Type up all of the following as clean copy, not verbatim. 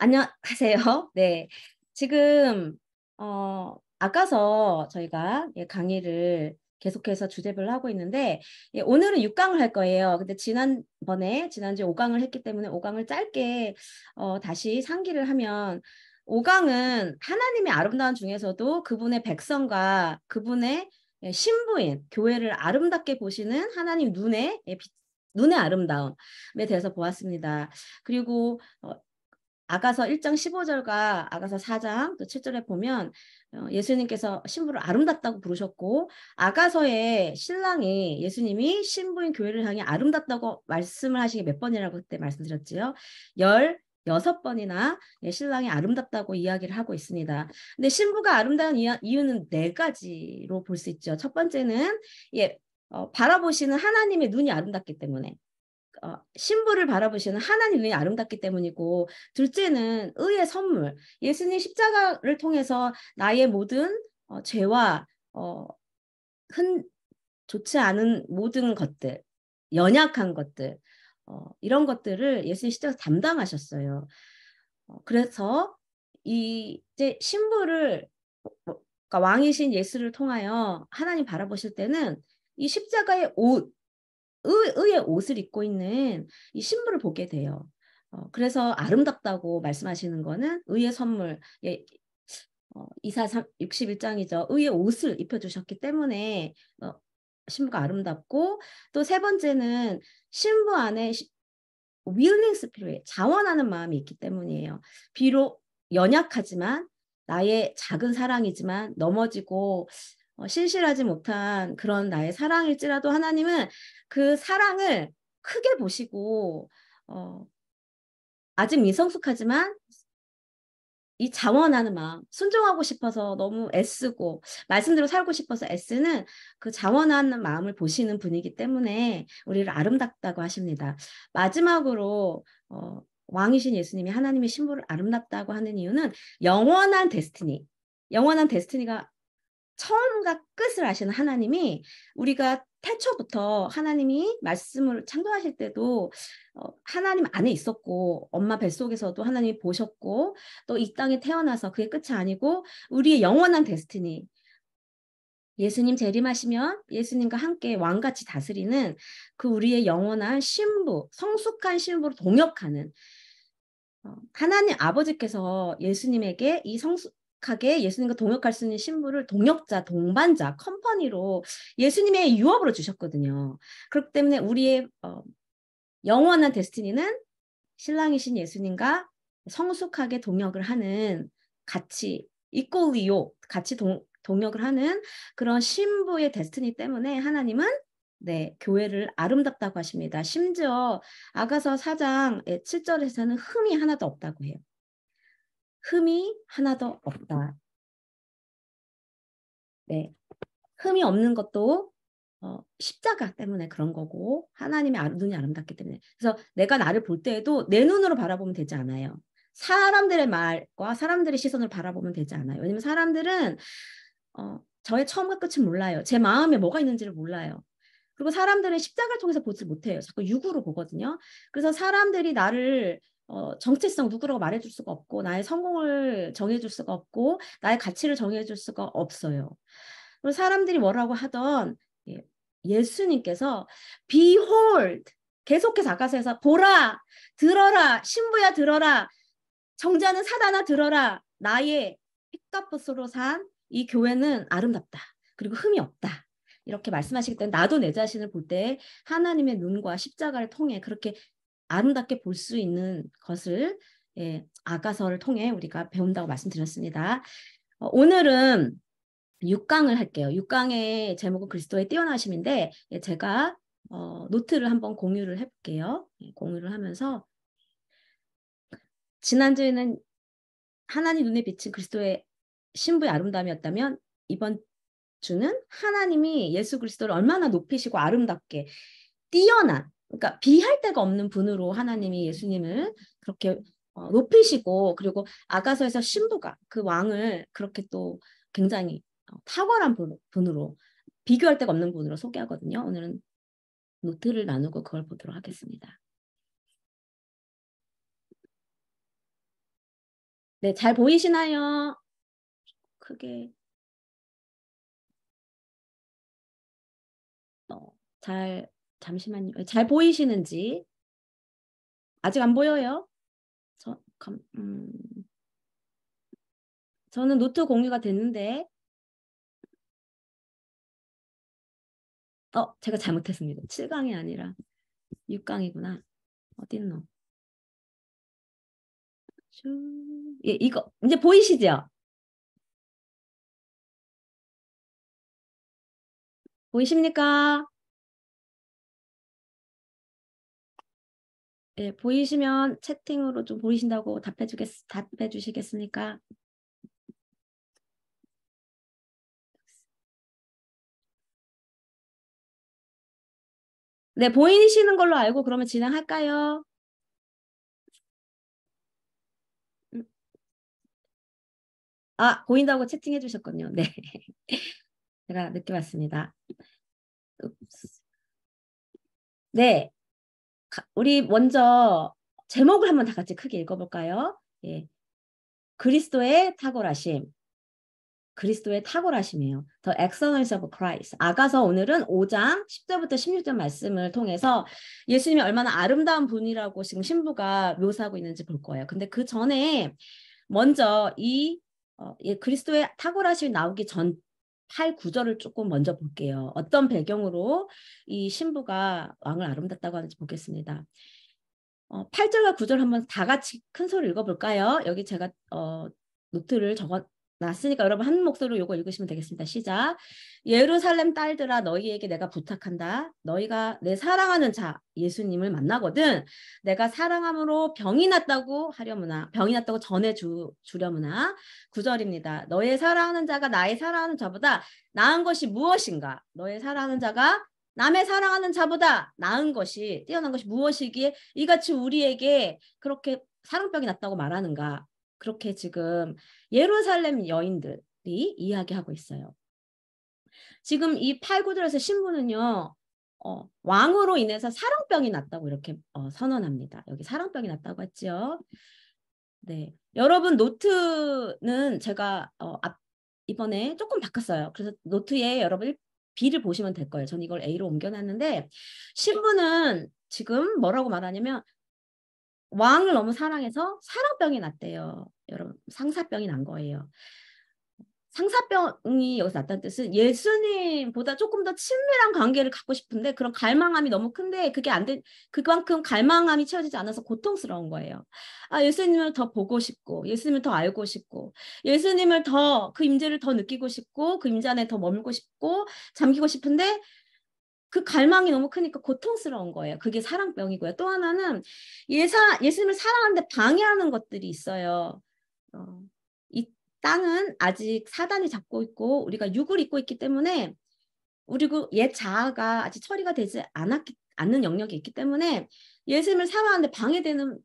안녕하세요. 네. 지금 아까서 저희가 강의를 계속해서 주제별로 하고 있는데 오늘은 6강을 할 거예요. 근데 지난주에 5강을 했기 때문에 5강을 짧게 다시 상기를 하면 5강은 하나님의 아름다운 중에서도 그분의 백성과 그분의 신부인 교회를 아름답게 보시는 하나님 눈의 아름다움에 대해서 보았습니다. 그리고 아가서 1장 15절과 아가서 4장 또 7절에 보면 예수님께서 신부를 아름답다고 부르셨고 아가서의 신랑이 예수님이 신부인 교회를 향해 아름답다고 말씀을 하시기 몇 번이라고 그때 말씀드렸지요. 16번이나 신랑이 아름답다고 이야기를 하고 있습니다. 근데 신부가 아름다운 이유는 네 가지로 볼 수 있죠. 첫 번째는 바라보시는 하나님의 눈이 아름답기 때문에 신부를 바라보시는 하나님 눈이 아름답기 때문이고, 둘째는 의의 선물. 예수님 십자가를 통해서 나의 모든 죄와 흔 좋지 않은 모든 것들, 연약한 것들, 이런 것들을 예수님 십자가 담당하셨어요. 그래서 이제 신부를 그러니까 왕이신 예수를 통하여 하나님 바라보실 때는 이 십자가의 의의 옷을 입고 있는 이 신부를 보게 돼요. 그래서 아름답다고 말씀하시는 거는 의의 선물, 이사 61장이죠. 의의 옷을 입혀주셨기 때문에 신부가 아름답고, 또 세 번째는 신부 안에 willing spirit, 자원하는 마음이 있기 때문이에요. 비록 연약하지만 나의 작은 사랑이지만 넘어지고 신실하지 못한 그런 나의 사랑일지라도 하나님은 그 사랑을 크게 보시고 아직 미성숙하지만 이 자원하는 마음, 순종하고 싶어서 너무 애쓰고 말씀대로 살고 싶어서 애쓰는 그 자원하는 마음을 보시는 분이기 때문에 우리를 아름답다고 하십니다. 마지막으로 왕이신 예수님이 하나님의 신부를 아름답다고 하는 이유는 영원한 데스티니가 처음과 끝을 아시는 하나님이 우리가 태초부터 하나님이 말씀을 창조하실 때도 하나님 안에 있었고 엄마 뱃속에서도 하나님이 보셨고 또 이 땅에 태어나서 그게 끝이 아니고 우리의 영원한 데스티니 예수님 재림하시면 예수님과 함께 왕같이 다스리는 그 우리의 영원한 신부, 성숙한 신부로 동역하는 하나님 아버지께서 예수님에게 이 성숙하게 예수님과 동역할 수 있는 신부를 동역자, 동반자, 컴퍼니로 예수님의 유업으로 주셨거든요. 그렇기 때문에 우리의 영원한 데스티니는 신랑이신 예수님과 성숙하게 동역을 하는 같이 이꼴리요 같이 동역을 하는 그런 신부의 데스티니 때문에 하나님은 교회를 아름답다고 하십니다. 심지어 아가서 4장 7절에서는 흠이 하나도 없다고 해요. 흠이 하나도 없다. 네, 흠이 없는 것도 십자가 때문에 그런 거고 하나님의 눈이 아름답기 때문에. 그래서 내가 나를 볼 때에도 내 눈으로 바라보면 되지 않아요. 사람들의 말과 사람들의 시선을 바라보면 되지 않아요. 왜냐면 사람들은 저의 처음과 끝을 몰라요. 제 마음에 뭐가 있는지를 몰라요. 그리고 사람들은 십자가를 통해서 보지 못해요. 자꾸 육으로 보거든요. 그래서 사람들이 나를 정체성 누구라고 말해줄 수가 없고 나의 성공을 정해줄 수가 없고 나의 가치를 정해줄 수가 없어요. 그리고 사람들이 뭐라고 하던 예수님께서 Behold 계속해서 아가서에서 보라 들어라 신부야 들어라 정자는 사단아 들어라 나의 핏값으로 산 이 교회는 아름답다. 그리고 흠이 없다. 이렇게 말씀하시기 때문에 나도 내 자신을 볼 때 하나님의 눈과 십자가를 통해 그렇게 아름답게 볼 수 있는 것을 아가서를 통해 우리가 배운다고 말씀드렸습니다. 오늘은 6강을 할게요. 6강의 제목은 그리스도의 뛰어나심인데 제가 노트를 한번 공유를 해볼게요. 공유를 하면서 지난주에는 하나님 눈에 비친 그리스도의 신부의 아름다움이었다면 이번 주는 하나님이 예수 그리스도를 얼마나 높이시고 아름답게 뛰어난 그러니까 비할 데가 없는 분으로 하나님이 예수님을 그렇게 높이시고 그리고 아가서에서 신부가 그 왕을 그렇게 또 굉장히 탁월한 분으로 비교할 데가 없는 분으로 소개하거든요. 오늘은 노트를 나누고 그걸 보도록 하겠습니다. 네, 잘 보이시나요? 크게. 어, 잘, 잠시만요. 잘 보이시는지. 아직 안 보여요? 저는 노트 공유가 됐는데, 제가 잘못했습니다. 7강이 아니라 6강이구나. 어딨노? 예, 이거, 이제 보이시죠? 보이십니까? 예, 보이시면 채팅으로 좀 보이신다고 답해 주시겠습니까? 네, 보이시는 걸로 알고 그러면 진행할까요? 음, 보인다고 채팅해 주셨군요. 네, 제가 늦게 왔습니다. 읍스. 네, 우리 먼저 제목을 한번 다 같이 크게 읽어볼까요? 예, 그리스도의 탁월하심. 그리스도의 탁월하심이에요. The excellence of Christ. 아가서 오늘은 5장 10절부터 16절 말씀을 통해서 예수님이 얼마나 아름다운 분이라고 지금 신부가 묘사하고 있는지 볼 거예요. 근데 그 전에 먼저 그리스도의 탁월하심이 나오기 전 8, 9절을 조금 먼저 볼게요. 어떤 배경으로 이 신부가 왕을 아름답다고 하는지 보겠습니다. 8절과 9절 한번 다 같이 큰 소리 읽어볼까요? 여기 제가 노트를 적어놨으니까 여러분 한 목소리로 이거 읽으시면 되겠습니다. 시작. 예루살렘 딸들아 너희에게 내가 부탁한다. 너희가 내 사랑하는 자 예수님을 만나거든 내가 사랑함으로 병이 났다고 하려무나 병이 났다고 전해주려무나 9절입니다. 너의 사랑하는 자가 나의 사랑하는 자보다 나은 것이 무엇인가? 너의 사랑하는 자가 남의 사랑하는 자보다 나은 것이 뛰어난 것이 무엇이기에 이같이 우리에게 그렇게 사랑병이 났다고 말하는가? 그렇게 지금 예루살렘 여인들이 이야기하고 있어요. 지금 이 8, 9절에서 신부는요. 왕으로 인해서 사랑병이 났다고 이렇게 선언합니다. 여기 사랑병이 났다고 했죠. 네, 여러분 노트는 제가 이번에 조금 바꿨어요. 그래서 노트에 여러분 B를 보시면 될 거예요. 전 이걸 A로 옮겨놨는데 신부는 지금 뭐라고 말하냐면 왕을 너무 사랑해서 사랑병이 났대요. 여러분 상사병이 난 거예요. 상사병이 여기서 났다는 뜻은 예수님보다 조금 더 친밀한 관계를 갖고 싶은데 그런 갈망함이 너무 큰데 그게 안 돼, 그만큼 갈망함이 채워지지 않아서 고통스러운 거예요. 예수님을 더 보고 싶고 예수님을 더 알고 싶고 예수님을 더 그 임재를 더 느끼고 싶고 그 임재 안에 더 머물고 싶고 잠기고 싶은데 그 갈망이 너무 크니까 고통스러운 거예요. 그게 사랑병이고요. 또 하나는 예수님을 사랑하는데 방해하는 것들이 있어요. 이 땅은 아직 사단이 잡고 있고 우리가 육을 입고 있기 때문에 그리고 옛 자아가 아직 처리가 되지 않는 영역이 있기 때문에 예수님을 사랑하는데 방해되는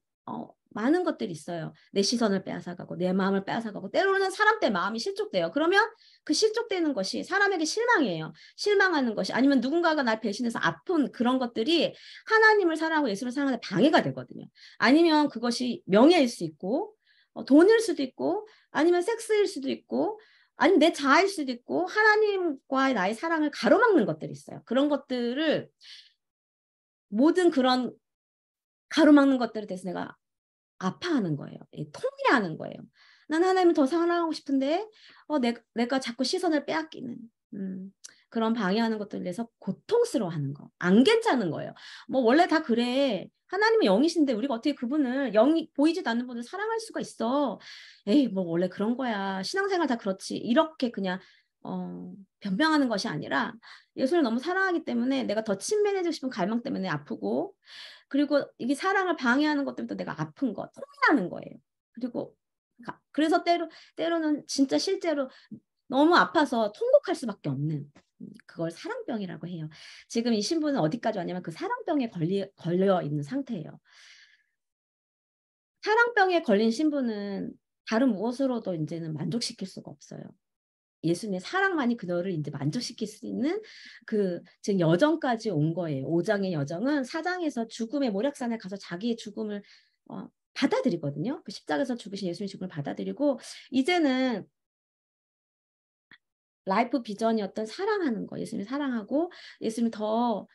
많은 것들이 있어요. 내 시선을 빼앗아가고 내 마음을 빼앗아가고 때로는 사람 때 마음이 실족돼요. 그러면 그 실족되는 것이 사람에게 실망이에요. 실망하는 것이 아니면 누군가가 날 배신해서 아픈 그런 것들이 하나님을 사랑하고 예수를 사랑하는 방해가 되거든요. 아니면 그것이 명예일 수 있고 돈일 수도 있고 아니면 섹스일 수도 있고 아니면 내 자아일 수도 있고 하나님과의 나의 사랑을 가로막는 것들이 있어요. 그런 것들을 모든 그런 가로막는 것들에 대해서 내가 아파하는 거예요. 통제하는 거예요. 난 하나님을 더 사랑하고 싶은데 내가 자꾸 시선을 빼앗기는 그런 방해하는 것들에 대해서 고통스러워하는 거. 안 괜찮은 거예요. 뭐 원래 다 그래. 하나님은 영이신데 우리가 어떻게 그분을 영이 보이지도 않는 분을 사랑할 수가 있어. 에이 뭐 원래 그런 거야. 신앙생활 다 그렇지. 이렇게 그냥 변명하는 것이 아니라 예수를 너무 사랑하기 때문에 내가 더 친밀해지고 싶은 갈망 때문에 아프고 그리고 이게 사랑을 방해하는 것 때문에 내가 아픈 거, 통제하는 거예요. 그리고 그래서 때로는 진짜 실제로 너무 아파서 통곡할 수밖에 없는 그걸 사랑병이라고 해요. 지금 이 신부는 어디까지 왔냐면 그 사랑병에 걸려 있는 상태예요. 사랑병에 걸린 신부는 다른 무엇으로도 이제는 만족시킬 수가 없어요. 예수님의 사랑만이 그녀를 이제 만족시킬 수 있는 그 지금 여정까지 온 거예요. 5장의 여정은 4장에서 죽음의 모략산에 가서 자기의 죽음을 받아들이거든요. 그 십자가에서 죽으신 예수님 죽음을 받아들이고 이제는 라이프 비전이었던 사랑하는 거, 예수님 사랑하고 예수님 더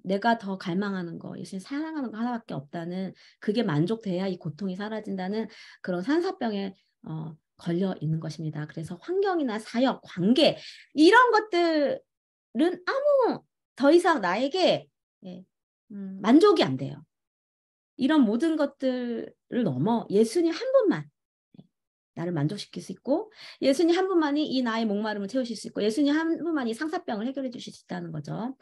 내가 더 갈망하는 거, 예수님 사랑하는 거 하나밖에 없다는 그게 만족돼야 이 고통이 사라진다는 그런 산사병에 걸려 있는 것입니다. 그래서 환경이나 사역, 관계 이런 것들은 아무 더 이상 나에게 예, 만족이 안 돼요. 이런 모든 것들을 넘어 예수님 한 분만 나를 만족시킬 수 있고 예수님 한 분만이 이 나의 목마름을 채우실 수 있고 예수님 한 분만이 상사병을 해결해 주실 수 있다는 거죠.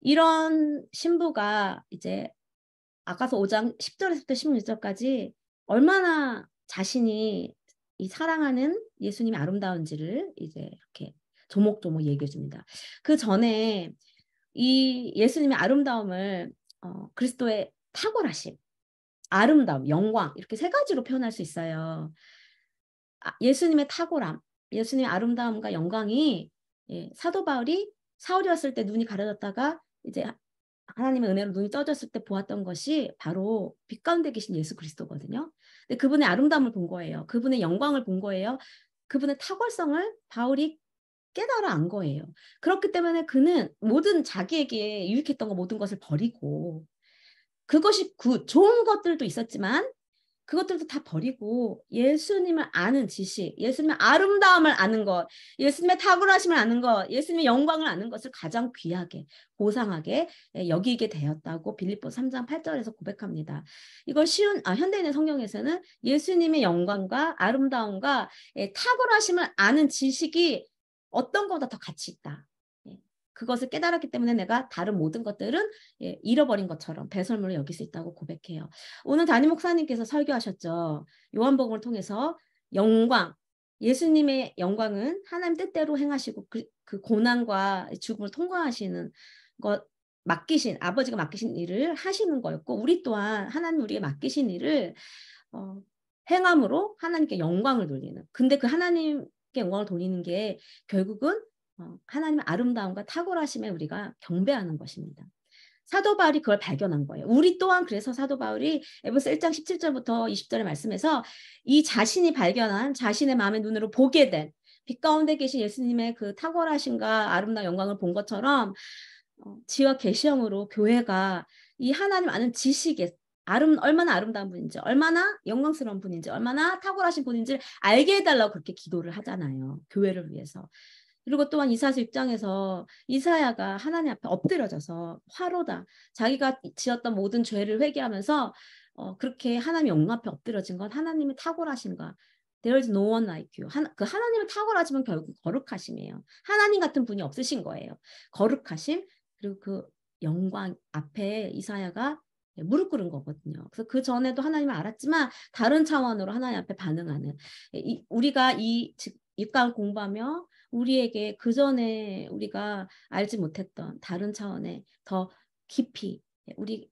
이런 신부가 이제 아까서 5장 10절에서부터 16절까지 얼마나 자신이 이 사랑하는 예수님의 아름다운지를 이제 이렇게 조목조목 얘기해 줍니다. 그 전에 이 예수님의 아름다움을 그리스도의 탁월하심, 아름다움, 영광 이렇게 세 가지로 표현할 수 있어요. 예수님의 탁월함, 예수님의 아름다움과 영광이 사도 바울이 사울이었을 때 눈이 가려졌다가 이제 하나님의 은혜로 눈이 떠졌을 때 보았던 것이 바로 빛 가운데 계신 예수 그리스도거든요. 근데 그분의 아름다움을 본 거예요. 그분의 영광을 본 거예요. 그분의 탁월성을 바울이 깨달아 안 거예요. 그렇기 때문에 그는 모든 자기에게 유익했던 거 모든 것을 버리고 그것이 좋은 것들도 있었지만 그것들도 다 버리고 예수님을 아는 지식, 예수님의 아름다움을 아는 것, 예수님의 탁월하심을 아는 것, 예수님의 영광을 아는 것을 가장 귀하게, 고상하게 여기게 되었다고 빌립보 3장 8절에서 고백합니다. 이걸 현대인의 성경에서는 예수님의 영광과 아름다움과 탁월하심을 아는 지식이 어떤 것보다 더 가치 있다. 그것을 깨달았기 때문에 내가 다른 모든 것들은 잃어버린 것처럼 배설물을 여길 수 있다고 고백해요. 오늘 담임 목사님께서 설교하셨죠. 요한복음을 통해서 영광, 예수님의 영광은 하나님 뜻대로 행하시고 그 고난과 죽음을 통과하시는 것 맡기신 아버지가 맡기신 일을 하시는 거였고 우리 또한 하나님 우리에게 맡기신 일을 행함으로 하나님께 영광을 돌리는. 근데 그 하나님께 영광을 돌리는 게 결국은 하나님의 아름다움과 탁월하심에 우리가 경배하는 것입니다. 사도 바울이 그걸 발견한 거예요. 우리 또한 그래서 사도 바울이 에베소 1장 17절부터 20절의 말씀에서 이 자신이 발견한 자신의 마음의 눈으로 보게 된 빛 가운데 계신 예수님의 그 탁월하심과 아름다운 영광을 본 것처럼 지와 계시형으로 교회가 이 하나님 아는 지식에 얼마나 아름다운 분인지 얼마나 영광스러운 분인지 얼마나 탁월하신 분인지 알게 해달라고 그렇게 기도를 하잖아요. 교회를 위해서. 그리고 또한 이사야서 6장에서 이사야가 하나님 앞에 엎드려져서 화로다. 자기가 지었던 모든 죄를 회개하면서 그렇게 하나님 영광 앞에 엎드려진 건 하나님의 탁월하심과 There is no one like you. 그 하나님의 탁월하심은 결국 거룩하심이에요. 하나님 같은 분이 없으신 거예요. 거룩하심 그리고 그 영광 앞에 이사야가 무릎 꿇은 거거든요. 그래서 그 전에도 하나님을 알았지만 다른 차원으로 하나님 앞에 반응하는 우리가 이 육강 공부하며 우리에게 그 전에 우리가 알지 못했던 다른 차원의 더 깊이 우리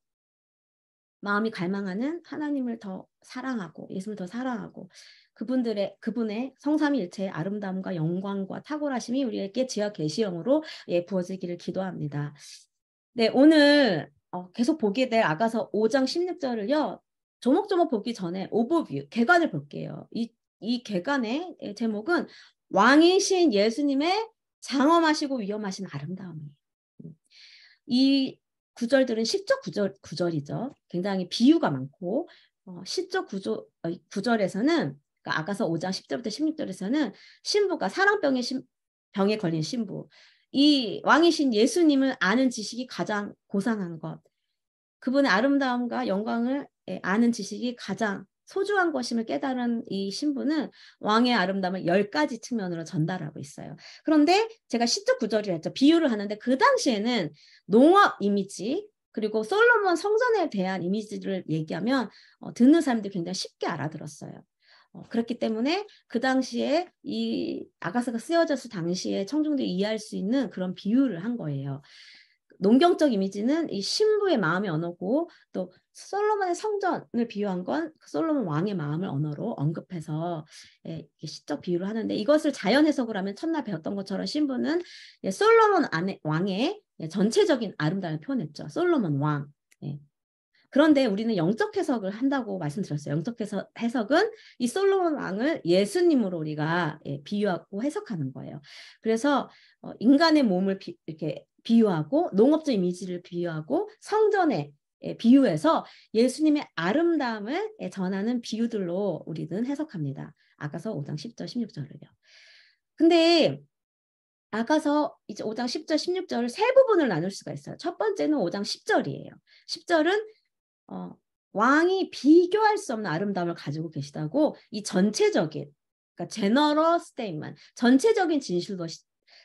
마음이 갈망하는 하나님을 더 사랑하고 예수를 더 사랑하고 그분의 성삼위일체의 아름다움과 영광과 탁월하심이 우리에게 지하 계시형으로 부어지기를 기도합니다. 네, 오늘 계속 보게 될 아가서 5장 16절을요. 조목조목 보기 전에 오버뷰, 개관을 볼게요. 이 개관의 제목은 왕이신 예수님의 장엄하시고 위엄하신 아름다움이에요. 이 구절들은 시적 구절이죠. 굉장히 비유가 많고 시적 구절에서는 그러니까 아가서 5장 10절부터 16절에서는 신부가 병에 걸린 신부 이 왕이신 예수님을 아는 지식이 가장 고상한 것 그분의 아름다움과 영광을 아는 지식이 가장 소중한 것임을 깨달은 이 신부는 왕의 아름다움을 10가지 측면으로 전달하고 있어요. 그런데 제가 시적 구절이라 했죠. 비유를 하는데 그 당시에는 농업 이미지 그리고 솔로몬 성전에 대한 이미지를 얘기하면 듣는 사람들이 굉장히 쉽게 알아들었어요. 그렇기 때문에 그 당시에 이 아가서가 쓰여졌을 당시에 청중들이 이해할 수 있는 그런 비유를 한 거예요. 농경적 이미지는 이 신부의 마음의 언어고 또 솔로몬의 성전을 비유한 건 솔로몬 왕의 마음을 언어로 언급해서 시적 비유를 하는데 이것을 자연 해석을 하면 첫날 배웠던 것처럼 신부는 솔로몬 왕의 전체적인 아름다움을 표현했죠. 솔로몬 왕. 그런데 우리는 영적 해석을 한다고 말씀드렸어요. 영적 해석은 이 솔로몬 왕을 예수님으로 우리가 비유하고 해석하는 거예요. 그래서 인간의 몸을 이렇게 비유하고 농업적 이미지를 비유하고 성전에 비유해서 예수님의 아름다움을 전하는 비유들로 우리는 해석합니다. 아가서 5장 10절 16절을요. 근데 아가서 이제 5장 10절 16절을 세 부분을 나눌 수가 있어요. 첫 번째는 5장 10절이에요. 10절은 왕이 비교할 수 없는 아름다움을 가지고 계시다고 이 전체적인 그러니까 general statement 전체적인 진실로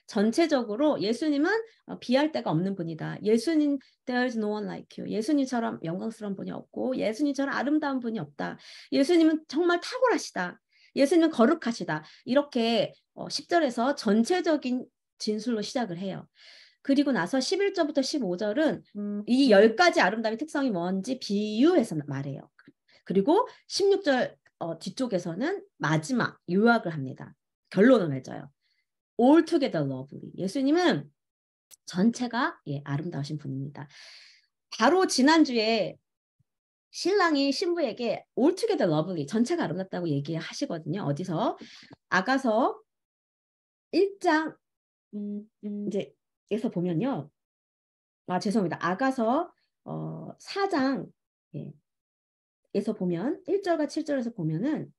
전체적으로 예수님은 비할 데가 없는 분이다. 예수님 there's no one like you. 예수님처럼 영광스러운 분이 없고 예수님처럼 아름다운 분이 없다. 예수님은 정말 탁월하시다. 예수님은 거룩하시다. 이렇게 10절에서 전체적인 진술로 시작을 해요. 그리고 나서 11절부터 15절은 이 10가지 아름다움의 특성이 뭔지 비유해서 말해요. 그리고 16절 뒤쪽에서는 마지막 요약을 합니다. 결론을 맺어요. Altogether lovely. 예수님은 전체가 아름다우신 분입니다. 바로 지난주에 신랑이 신부에게 Altogether lovely, 전체가 아름답다고 얘기하시거든요. 어디서? 아가서 1장 이제 에서 보면요. 죄송합니다. 아가서 4장 에서 보면 1절과 7절에서 보면은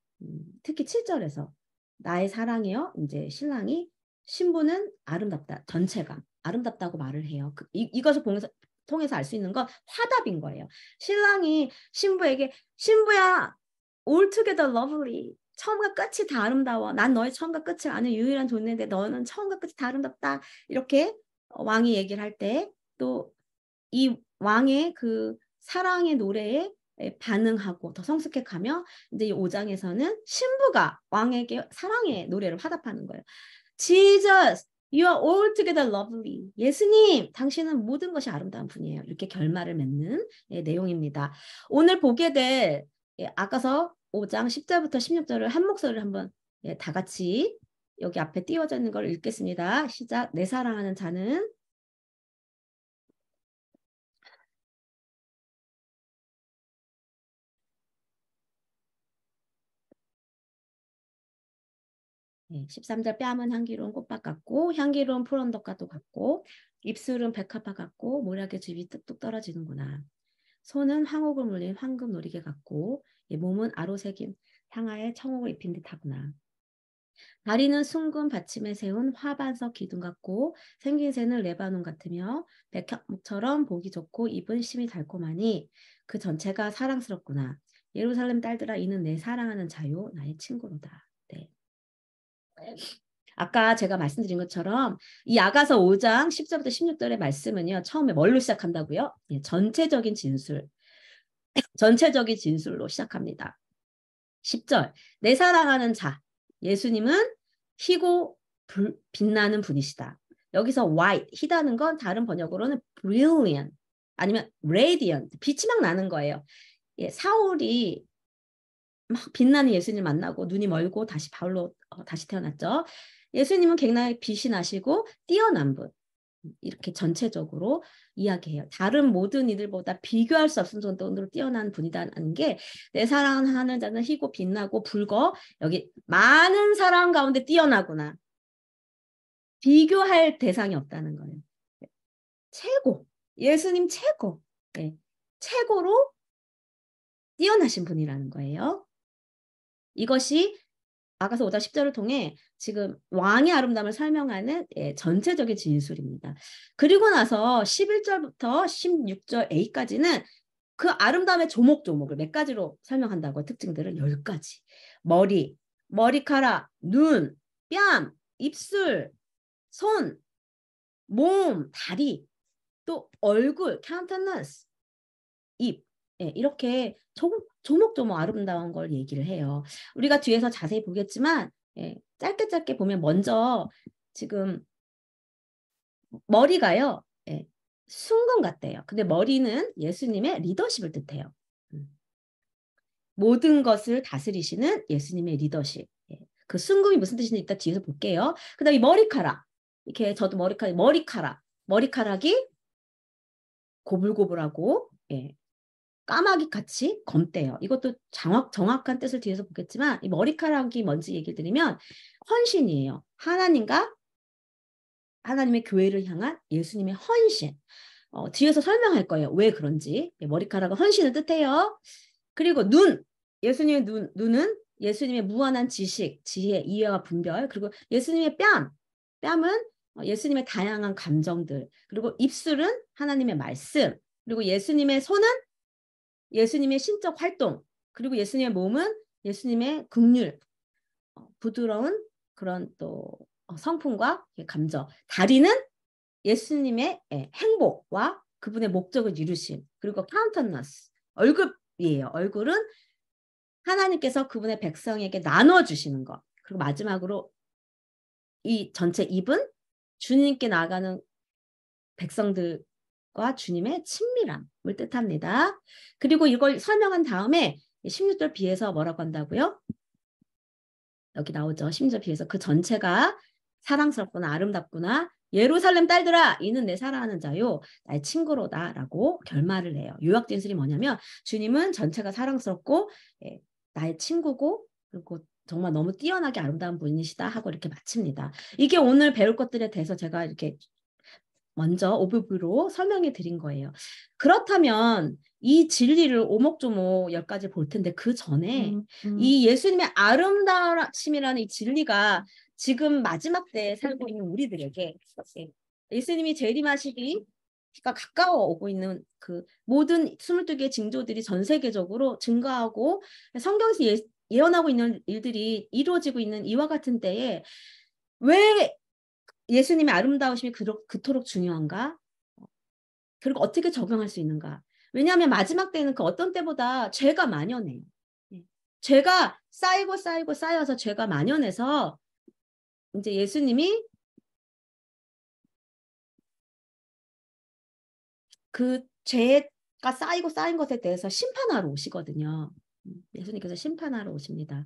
특히 7절에서 나의 사랑이여 이제 신랑이 신부는 아름답다. 전체가 아름답다고 말을 해요. 이것을 통해서 알 수 있는 건 화답인 거예요. 신랑이 신부에게 신부야 altogether lovely. 처음과 끝이 다 아름다워. 난 너의 처음과 끝을 아는 유일한 존재인데 너는 처음과 끝이 다 아름답다. 이렇게 왕이 얘기를 할 때 또 이 왕의 그 사랑의 노래에 반응하고 더 성숙해 가며 이제 이 5장에서는 신부가 왕에게 사랑의 노래를 화답하는 거예요. Jesus, you are altogether lovely. 예수님, 당신은 모든 것이 아름다운 분이에요. 이렇게 결말을 맺는 내용입니다. 오늘 보게 될 아가서 5장 10절부터 16절을 한 목소리를 한번 다 같이 여기 앞에 띄워져 있는 걸 읽겠습니다. 시작. 내 사랑하는 자는 네, 13절 뺨은 향기로운 꽃밭 같고 향기로운 푸른덕과도 같고 입술은 백합화 같고 모략의 즙이 뚝뚝 떨어지는구나. 손은 황옥을 물린 황금 놀이개 같고 몸은 아로새긴 향하에 청옥을 입힌 듯하구나. 다리는 숭근 받침에 세운 화반석 기둥 같고 생긴 새는 레바논 같으며 백합목처럼 보기 좋고 입은 심이 달콤하니 그 전체가 사랑스럽구나. 예루살렘 딸들아 이는 내 사랑하는 자요 나의 친구로다. 네. 아까 제가 말씀드린 것처럼 이 아가서 5장 10절부터 16절의 말씀은요. 처음에 뭘로 시작한다고요? 전체적인 진술. 전체적인 진술로 시작합니다. 10절. 내 사랑하는 자. 예수님은 희고 빛나는 분이시다. 여기서 white, 희다는 건 다른 번역으로는 brilliant 아니면 radiant, 빛이 막 나는 거예요. 사울이 막 빛나는 예수님 만나고 눈이 멀고 다시 바울로 다시 태어났죠. 예수님은 굉장히 빛이 나시고 뛰어난 분. 이렇게 전체적으로 이야기해요. 다른 모든 이들보다 비교할 수 없을 정도로 뛰어난 분이라는 게 내 사랑하는 자는 희고 빛나고 붉어 여기 많은 사람 가운데 뛰어나구나. 비교할 대상이 없다는 거예요. 최고. 예수님 최고. 네. 최고로 뛰어나신 분이라는 거예요. 이것이 아가서 5장 10절을 통해 지금 왕의 아름다움을 설명하는 전체적인 진술입니다. 그리고 나서 11절부터 16절 A까지는 그 아름다움의 조목조목을 몇 가지로 설명한다고 특징들을 10가지. 머리, 머리카락, 눈, 뺨, 입술, 손, 몸, 다리, 또 얼굴, countenance, 입. 이렇게 조목조목 아름다운 걸 얘기를 해요. 우리가 뒤에서 자세히 보겠지만 짧게 보면 먼저 지금 머리가요. 숭근 같대요. 근데 머리는 예수님의 리더십을 뜻해요. 모든 것을 다스리시는 예수님의 리더십. 그 숭금이 무슨 뜻인지 이따 뒤에서 볼게요. 그 다음에 머리카락. 이렇게 저도 머리카락이 고불고불하고 까마귀 같이 검대요. 이것도 정확한 뜻을 뒤에서 보겠지만 이 머리카락이 뭔지 얘기 드리면 헌신이에요. 하나님의 교회를 향한 예수님의 헌신. 뒤에서 설명할 거예요. 왜 그런지. 머리카락은 헌신을 뜻해요. 그리고 예수님의 눈은 예수님의 무한한 지식, 지혜, 이해와 분별. 그리고 예수님의 뺨은 예수님의 다양한 감정들. 그리고 입술은 하나님의 말씀. 그리고 예수님의 손은 예수님의 신적 활동. 그리고 예수님의 몸은 예수님의 긍휼, 부드러운 그런 또 성품과 감정. 다리는 예수님의 행복과 그분의 목적을 이루심. 그리고 카운터너스, 얼굴이에요. 얼굴은 하나님께서 그분의 백성에게 나눠주시는 것. 그리고 마지막으로 이 전체 입은 주님께 나아가는 백성들과 주님의 친밀함을 뜻합니다. 그리고 이걸 설명한 다음에 16절 비해서 뭐라고 한다고요? 여기 나오죠. 16절 비해서 그 전체가 사랑스럽구나, 아름답구나. 예루살렘 딸들아, 이는 내 사랑하는 자요, 나의 친구로다 라고 결말을 해요. 요약 진술이 뭐냐면 주님은 전체가 사랑스럽고 나의 친구고 그리고 정말 너무 뛰어나게 아름다운 분이시다 하고 이렇게 마칩니다. 이게 오늘 배울 것들에 대해서 제가 이렇게 먼저 오브뷰로 설명해 드린 거예요. 그렇다면 이 진리를 오목조목 10가지 볼 텐데 그 전에 이 예수님의 아름다움이라는 이 진리가 지금 마지막 때에 살고 있는 우리들에게 예수님이 재림하시기가 가까워 오고 있는 그 모든 22개의 징조들이 전 세계적으로 증가하고 성경에서 예언하고 있는 일들이 이루어지고 있는 이와 같은 때에 왜 예수님의 아름다우심이 그토록 중요한가? 그리고 어떻게 적용할 수 있는가? 왜냐하면 마지막 때는 그 어떤 때보다 죄가 만연해요. 죄가 쌓여서 죄가 만연해서 이제 예수님이 그 죄가 쌓인 것에 대해서 심판하러 오시거든요. 예수님께서 심판하러 오십니다.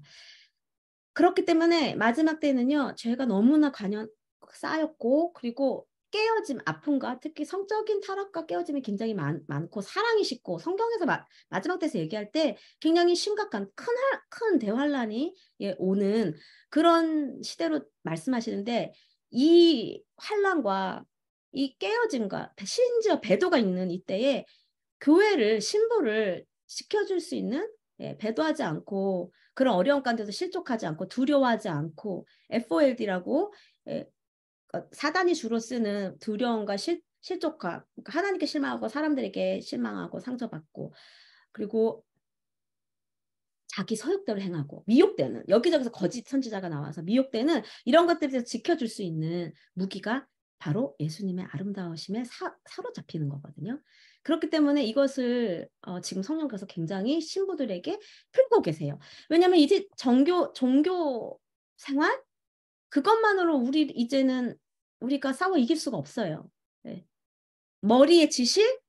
그렇기 때문에 마지막 때는요, 죄가 너무나 쌓였고, 그리고 깨어짐, 아픔과 특히 성적인 타락과 깨어짐이 굉장히 많고 사랑이 식고 성경에서 마지막 때에서 얘기할 때 굉장히 심각한 큰 대환란이 오는 그런 시대로 말씀하시는데 이 환란과 이 깨어짐과 심지어 배도가 있는 이때에 교회를 신부를 지켜줄 수 있는 배도하지 않고 그런 어려운 가운데서 실족하지 않고 두려워하지 않고 FOLD라고 사단이 주로 쓰는 두려움과 실족과 그러니까 하나님께 실망하고 사람들에게 실망하고 상처받고 그리고 자기 서욕대로 행하고 미혹되는 여기저기서 거짓 선지자가 나와서 미혹되는 이런 것들에서 지켜줄 수 있는 무기가 바로 예수님의 아름다우심에 사로잡히는 거거든요. 그렇기 때문에 이것을 지금 성령께서 굉장히 신부들에게 풀고 계세요. 왜냐하면 이제 종교 생활 그것만으로 이제는 우리가 싸워 이길 수가 없어요. 네. 머리의 지식?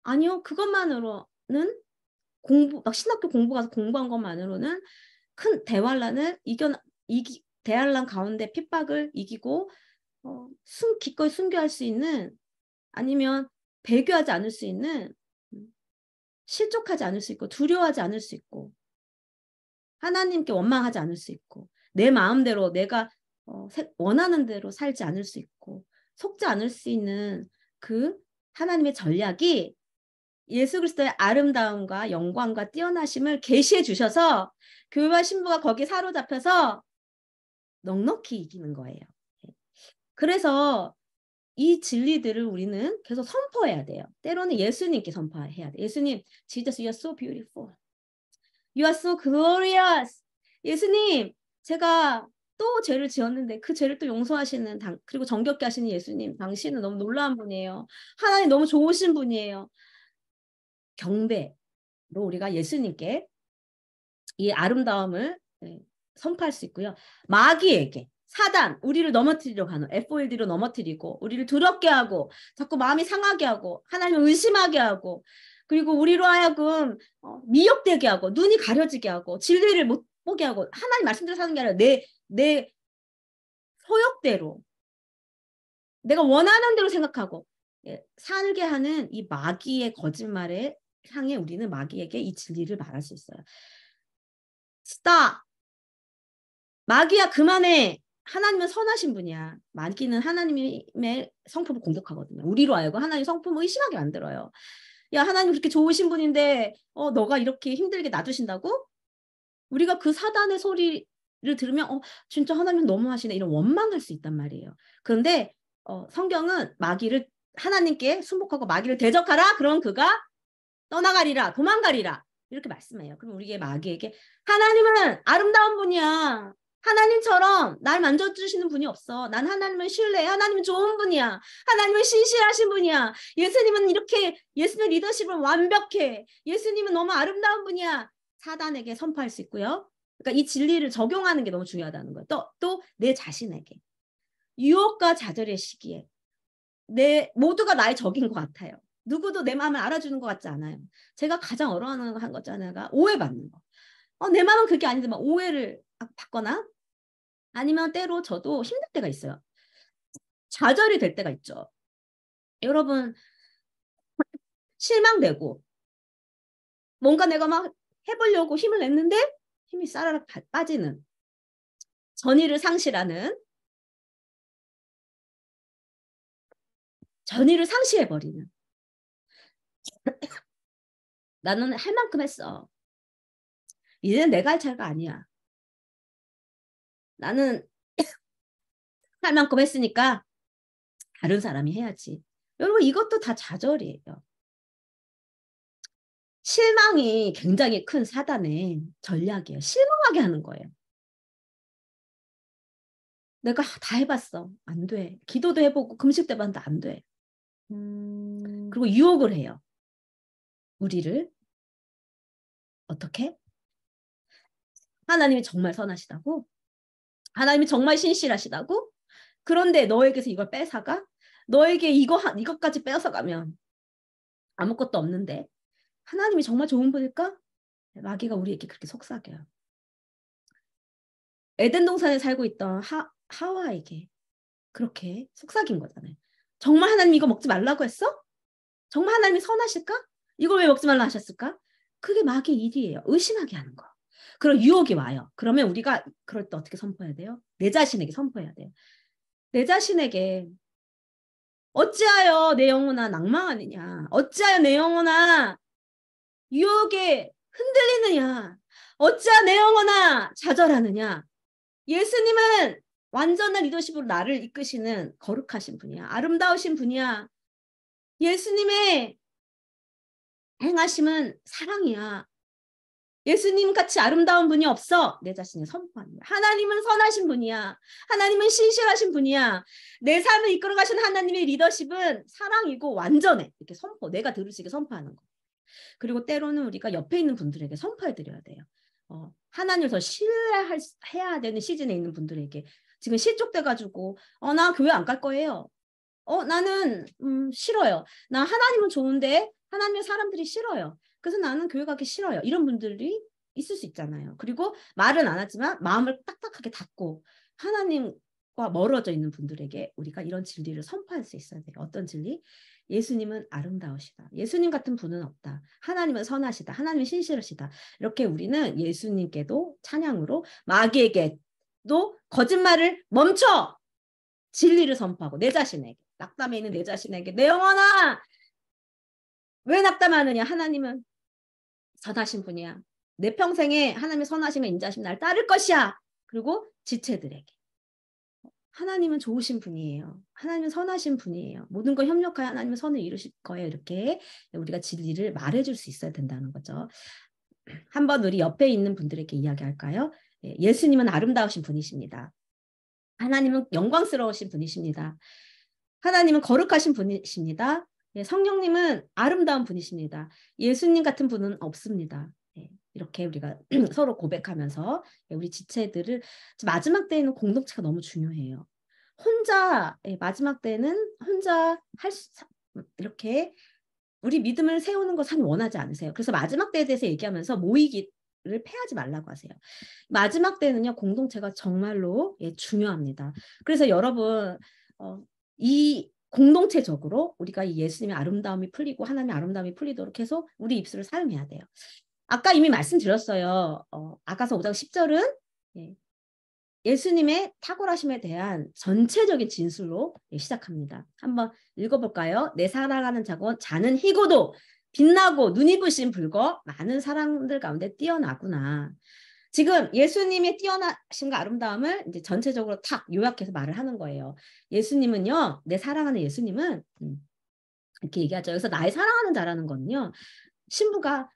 아니요. 그것만으로는 막 신학교 공부 가서 공부한 것만으로는 큰 대환란을 대환란 가운데 핍박을 이기고 기꺼이 순교할 수 있는 아니면 배교하지 않을 수 있는 실족하지 않을 수 있고 두려워하지 않을 수 있고 하나님께 원망하지 않을 수 있고 내 마음대로 내가 원하는 대로 살지 않을 수 있고 속지 않을 수 있는 그 하나님의 전략이 예수 그리스도의 아름다움과 영광과 뛰어나심을 계시해 주셔서 교회와 신부가 거기에 사로잡혀서 넉넉히 이기는 거예요. 그래서 이 진리들을 우리는 계속 선포해야 돼요. 때로는 예수님께 선포해야 돼요. 예수님, Jesus, you are so beautiful. You are so glorious. 예수님, 제가 또 죄를 지었는데 그 죄를 또 용서하시는 그리고 정겹게 하시는 예수님, 당신은 너무 놀라운 분이에요. 하나님 너무 좋으신 분이에요. 경배로 우리가 예수님께 이 아름다움을 선포할 수 있고요. 마귀에게 사단, 우리를 넘어뜨리려고 하는 FOLD로 넘어뜨리고 우리를 더럽게 하고 자꾸 마음이 상하게 하고 하나님을 의심하게 하고 그리고 우리로 하여금 미혹되게 하고 눈이 가려지게 하고 진리를 못 보게 하고 하나님 말씀대로 사는 게 아니라 내 소욕대로 내가 원하는 대로 생각하고 살게 하는 이 마귀의 거짓말에 상에 우리는 마귀에게 이 진리를 말할 수 있어요. 스탑! 마귀야 그만해. 하나님은 선하신 분이야. 마귀는 하나님의 성품을 공격하거든요. 우리로 알고 하나님 성품을 의심하게 만들어요. 야 하나님 그렇게 좋으신 분인데 너가 이렇게 힘들게 놔두신다고? 우리가 그 사단의 소리를 들으면 진짜 하나님 너무하시네 이런 원망할 수 있단 말이에요. 그런데 성경은 마귀를 하나님께 순복하고 마귀를 대적하라. 그럼 그가 떠나가리라. 도망가리라. 이렇게 말씀해요. 그럼 우리의 마귀에게 하나님은 아름다운 분이야. 하나님처럼 날 만져주시는 분이 없어. 난 하나님을 신뢰해. 하나님은 좋은 분이야. 하나님은 신실하신 분이야. 예수님은 이렇게 예수님의 리더십을 완벽해. 예수님은 너무 아름다운 분이야. 사단에게 선포할 수 있고요. 그러니까 이 진리를 적용하는 게 너무 중요하다는 거예요. 또 내 자신에게. 유혹과 좌절의 시기에 모두가 나의 적인 것 같아요. 누구도 내 마음을 알아주는 것 같지 않아요. 제가 가장 어려워하는 것 중에 하나가 오해받는 거. 내 마음은 그게 아닌데 막 오해를 받거나 아니면 때로 저도 힘들 때가 있어요. 좌절이 될 때가 있죠. 여러분 실망되고 뭔가 내가 막 해보려고 힘을 냈는데 힘이 싸라락 빠지는 전의를 상실하는 전의를 상실해버리는 나는 할 만큼 했어. 이제는 내가 할 차례가 아니야. 나는 할 만큼 했으니까 다른 사람이 해야지. 여러분 이것도 다 좌절이에요. 실망이 굉장히 큰 사단의 전략이에요. 실망하게 하는 거예요. 내가 다 해봤어. 안 돼. 기도도 해보고 금식도 해봤는데 안 돼. 그리고 유혹을 해요. 우리를. 어떻게? 하나님이 정말 선하시다고? 하나님이 정말 신실하시다고? 그런데 너에게서 이걸 뺏어가? 너에게 이것까지 뺏어가면 아무것도 없는데 하나님이 정말 좋은 분일까? 마귀가 우리에게 그렇게 속삭여요. 에덴 동산에 살고 있던 하와에게 그렇게 속삭인 거잖아요. 정말 하나님 이거 먹지 말라고 했어? 정말 하나님이 선하실까? 이걸 왜 먹지 말라 하셨을까? 그게 마귀의 일이에요. 의심하게 하는 거. 그런 유혹이 와요. 그러면 우리가 그럴 때 어떻게 선포해야 돼요? 내 자신에게 선포해야 돼요. 내 자신에게 어찌하여 내 영혼아 낭망하느냐? 어찌하여 내 영혼아 유혹에 흔들리느냐? 어찌하여 내 영혼아 좌절하느냐? 예수님은 완전한 리더십으로 나를 이끄시는 거룩하신 분이야. 아름다우신 분이야. 예수님의 행하심은 사랑이야. 예수님 같이 아름다운 분이 없어. 내 자신이 선포합니다. 하나님은 선하신 분이야. 하나님은 신실하신 분이야. 내 삶을 이끌어 가시는 하나님의 리더십은 사랑이고 완전해. 이렇게 선포. 내가 들을 수 있게 선포하는 거. 그리고 때로는 우리가 옆에 있는 분들에게 선포해 드려야 돼요. 하나님을 더 신뢰해야 되는 시즌에 있는 분들에게 지금 실족돼가지고 나 교회 안 갈 거예요. 나는 싫어요. 나 하나님은 좋은데 하나님의 사람들이 싫어요. 그래서 나는 교회 가기 싫어요. 이런 분들이 있을 수 있잖아요. 그리고 말은 안 하지만 마음을 딱딱하게 닫고 하나님과 멀어져 있는 분들에게 우리가 이런 진리를 선포할 수 있어야 돼요. 어떤 진리? 예수님은 아름다우시다. 예수님 같은 분은 없다. 하나님은 선하시다. 하나님은 신실하시다. 이렇게 우리는 예수님께도 찬양으로 마귀에게도 거짓말을 멈춰! 진리를 선포하고 내 자신에게 낙담해 있는 내 자신에게 내 영혼아 왜 낙담하느냐 하나님은 선하신 분이야 내 평생에 하나님의 선하심과 인자심 날 따를 것이야 그리고 지체들에게 하나님은 좋으신 분이에요 하나님은 선하신 분이에요 모든 걸 협력하여 하나님은 선을 이루실 거예요 이렇게 우리가 진리를 말해줄 수 있어야 된다는 거죠 한번 우리 옆에 있는 분들에게 이야기할까요? 예수님은 아름다우신 분이십니다 하나님은 영광스러우신 분이십니다. 하나님은 거룩하신 분이십니다. 성령님은 아름다운 분이십니다. 예수님 같은 분은 없습니다. 이렇게 우리가 서로 고백하면서 우리 지체들을 마지막 때에는 공동체가 너무 중요해요. 혼자 마지막 때는 혼자 이렇게 우리 믿음을 세우는 것은 원하지 않으세요. 그래서 마지막 때에 대해서 얘기하면서 모이기 를 패하지 말라고 하세요. 마지막 때는요 공동체가 정말로 중요합니다. 그래서 여러분 이 공동체적으로 우리가 이 예수님의 아름다움이 풀리고 하나님의 아름다움이 풀리도록 계속 우리 입술을 사용해야 돼요. 아까 이미 말씀드렸어요. 아가서 5장 10절은 예수님의 탁월하심에 대한 전체적인 진술로 시작합니다. 한번 읽어볼까요? 내 사랑하는 자는 희고도 빛나고 눈이 부신 붉어 많은 사람들 가운데 뛰어나구나. 지금 예수님의 뛰어나심과 아름다움을 이제 전체적으로 탁 요약해서 말을 하는 거예요. 예수님은요, 내 사랑하는 예수님은 이렇게 얘기하죠. 여기서 나의 사랑하는 자라는 거는요, 신부가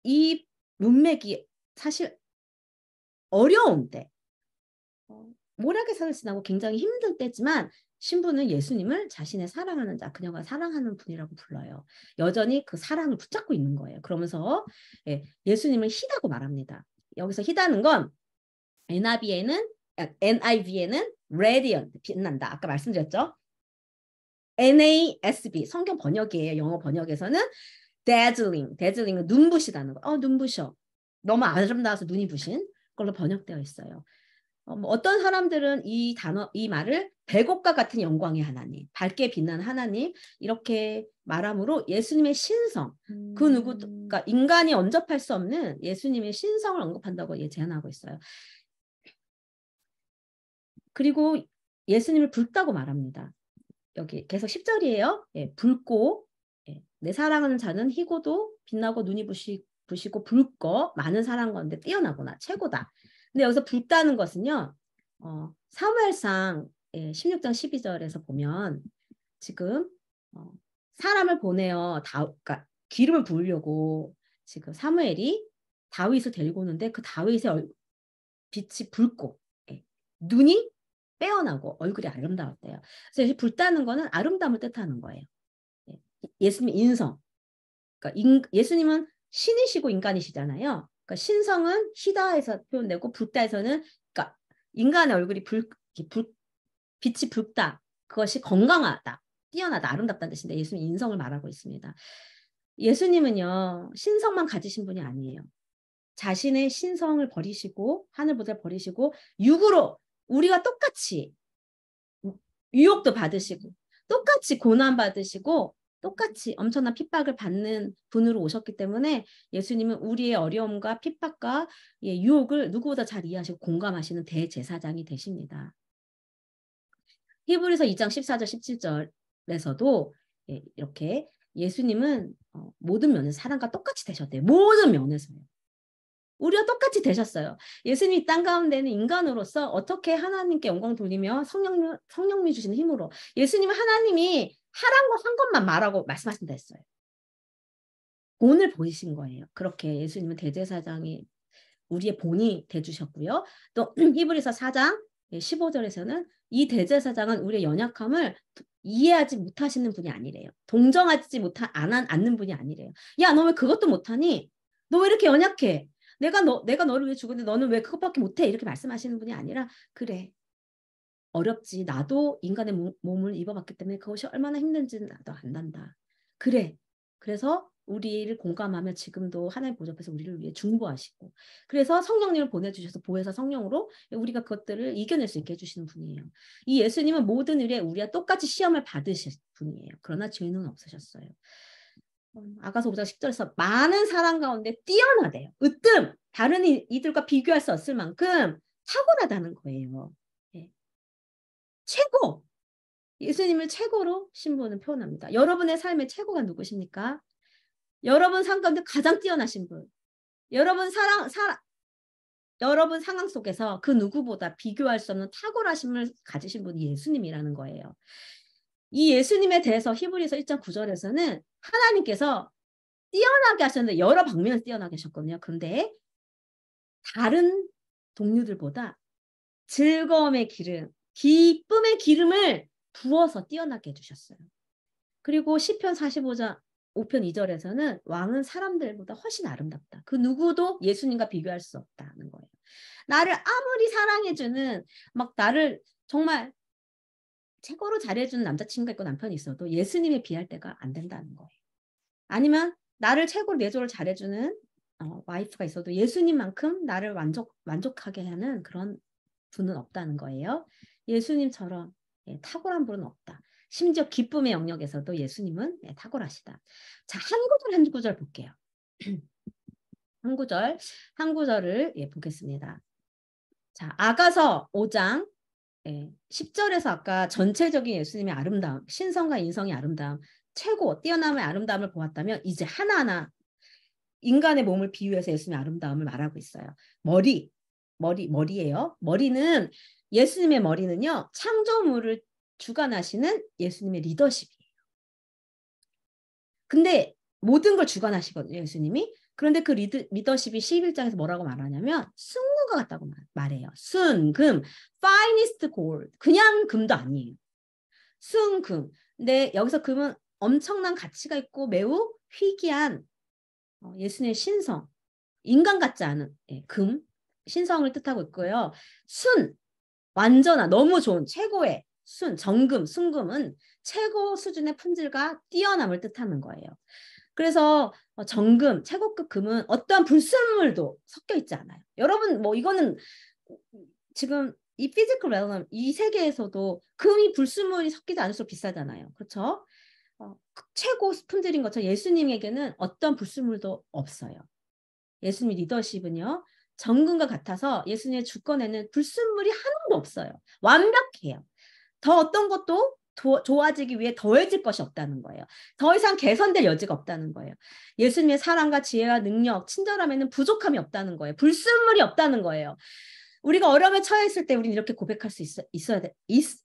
이 문맥이 사실 어려운데 모략의 산을 지나고 굉장히 힘들 때지만 신부는 예수님을 자신의 사랑하는 자, 그녀가 사랑하는 분이라고 불러요. 여전히 그 사랑을 붙잡고 있는 거예요. 그러면서 예수님을 희다고 말합니다. 여기서 희다는 건 NIV에는 radiant, 빛난다. 아까 말씀드렸죠? NASB, 성경 번역이에요. 영어 번역에서는 dazzling은 눈부시다는 거. 눈부셔. 너무 아름다워서 눈이 부신 걸로 번역되어 있어요. 어떤 사람들은 이 말을 백옥과 같은 영광의 하나님, 밝게 빛나는 하나님 이렇게 말함으로 예수님의 신성, 그 누구도, 그러니까 인간이 언접할 수 없는 예수님의 신성을 언급한다고 제안하고 있어요. 그리고 예수님을 붉다고 말합니다. 여기 계속 10절이에요. 붉고 내 사랑하는 자는 희고도 빛나고 눈이 부시고 붉고 많은 사랑 가운데 뛰어나구나. 최고다. 근데 여기서 붉다는 것은요. 사무엘상 16장 12절에서 보면 지금 사람을 보내어 그러니까 기름을 부으려고 지금 사무엘이 다윗을 데리고 오는데 그 다윗의 빛이 붉고 눈이 빼어나고 얼굴이 아름다웠대요. 그래서 붉다는 거는 아름다움을 뜻하는 거예요. 예수님의 인성. 그러니까 예수님은 신이시고 인간이시잖아요. 그러니까 신성은 희다에서 표현되고 붉다에서는 그러니까 인간의 얼굴이 빛이 붉다. 그것이 건강하다. 뛰어나다. 아름답다는 뜻인데 예수님 인성을 말하고 있습니다. 예수님은요. 신성만 가지신 분이 아니에요. 자신의 신성을 버리시고 하늘보다 버리시고 육으로 우리가 똑같이 유혹도 받으시고 똑같이 고난 받으시고 똑같이 엄청난 핍박을 받는 분으로 오셨기 때문에 예수님은 우리의 어려움과 핍박과 유혹을 누구보다 잘 이해하시고 공감하시는 대제사장이 되십니다. 히브리서 2장 14절 17절에서도 이렇게 예수님은 모든 면에서 사람과 똑같이 되셨대요. 모든 면에서요. 우리와 똑같이 되셨어요. 예수님이 땅 가운데는 인간으로서 어떻게 하나님께 영광 돌리며 성령님 주시는 힘으로 예수님은 하나님이 하라고 한 것만 말하고 말씀하신다 했어요. 본을 보이신 거예요. 그렇게 예수님은 대제사장이 우리의 본이 돼주셨고요. 또 히브리서 4장 15절에서는 이 대제사장은 우리의 연약함을 이해하지 못하시는 분이 아니래요. 동정하지 않는 분이 아니래요. 야, 너 왜 그것도 못하니? 너 왜 이렇게 연약해? 내가 너를 위해 죽었는데 너는 왜 그것밖에 못해? 이렇게 말씀하시는 분이 아니라 그래. 어렵지. 나도 인간의 몸을 입어봤기 때문에 그것이 얼마나 힘든지는 나도 안단다. 그래. 그래서 우리를 공감하며 지금도 하나님 보좌 앞에서 우리를 위해 중보하시고 그래서 성령님을 보내주셔서 보혜사 성령으로 우리가 그것들을 이겨낼 수 있게 해주시는 분이에요. 이 예수님은 모든 일에 우리와 똑같이 시험을 받으실 분이에요. 그러나 죄는 없으셨어요. 아가서 5장 10절에서 많은 사람 가운데 뛰어나대요. 으뜸 다른 이들과 비교할 수 없을 만큼 탁월하다는 거예요. 최고! 예수님을 최고로 신부는 표현합니다. 여러분의 삶의 최고가 누구십니까? 여러분 삶 가운데 가장 뛰어나신 분. 여러분 상황 속에서 그 누구보다 비교할 수 없는 탁월하심을 가지신 분이 예수님이라는 거예요. 이 예수님에 대해서 히브리서 1장 9절에서는 하나님께서 뛰어나게 하셨는데 여러 방면에서 뛰어나게 하셨거든요. 그런데 다른 동료들보다 즐거움의 기름, 기쁨의 기름을 부어서 뛰어나게 해주셨어요. 그리고 시편 45장 5편 2절에서는 왕은 사람들보다 훨씬 아름답다. 그 누구도 예수님과 비교할 수 없다는 거예요. 나를 아무리 사랑해주는 막 나를 정말 최고로 잘해주는 남자친구가 있고 남편이 있어도 예수님에 비할 때가 안 된다는 거예요. 아니면 나를 최고로 내조를 잘해주는 와이프가 있어도 예수님만큼 나를 만족하게 하는 그런 분은 없다는 거예요. 예수님처럼 탁월한 분은 없다. 심지어 기쁨의 영역에서도 예수님은 탁월하시다. 자, 한 구절 볼게요. 한 구절을 보겠습니다. 자, 아가서 5장 10절에서 아까 전체적인 예수님의 아름다움, 신성과 인성의 아름다움, 최고 뛰어남의 아름다움을 보았다면 이제 하나하나 인간의 몸을 비유해서 예수님의 아름다움을 말하고 있어요. 머리예요. 머리는 예수님의 머리는요. 창조물을 주관하시는 예수님의 리더십이에요. 근데 모든 걸 주관하시거든요. 예수님이. 그런데 그 리더십이 11장에서 뭐라고 말하냐면 순금과 같다고 말해요. 순금, finest gold. 그냥 금도 아니에요. 순금. 근데 여기서 금은 엄청난 가치가 있고 매우 희귀한 예수님의 신성, 인간 같지 않은 금, 신성을 뜻하고 있고요. 완전한, 너무 좋은, 최고의 순금은 최고 수준의 품질과 뛰어남을 뜻하는 거예요. 그래서 정금, 최고급 금은 어떠한 불순물도 섞여 있지 않아요. 여러분, 뭐 이거는 지금 이 피지컬 렐럼, 이 세계에서도 금이 불순물이 섞이지 않을수록 비싸잖아요. 그렇죠? 최고 품질인 것처럼 예수님에게는 어떤 불순물도 없어요. 예수님 리더십은요. 정금과 같아서 예수님의 주권에는 불순물이 하나도 없어요. 완벽해요. 더 어떤 것도 좋아지기 위해 더해질 것이 없다는 거예요. 더 이상 개선될 여지가 없다는 거예요. 예수님의 사랑과 지혜와 능력, 친절함에는 부족함이 없다는 거예요. 불순물이 없다는 거예요. 우리가 어려움에 처해 있을 때 우리는 이렇게 고백할 수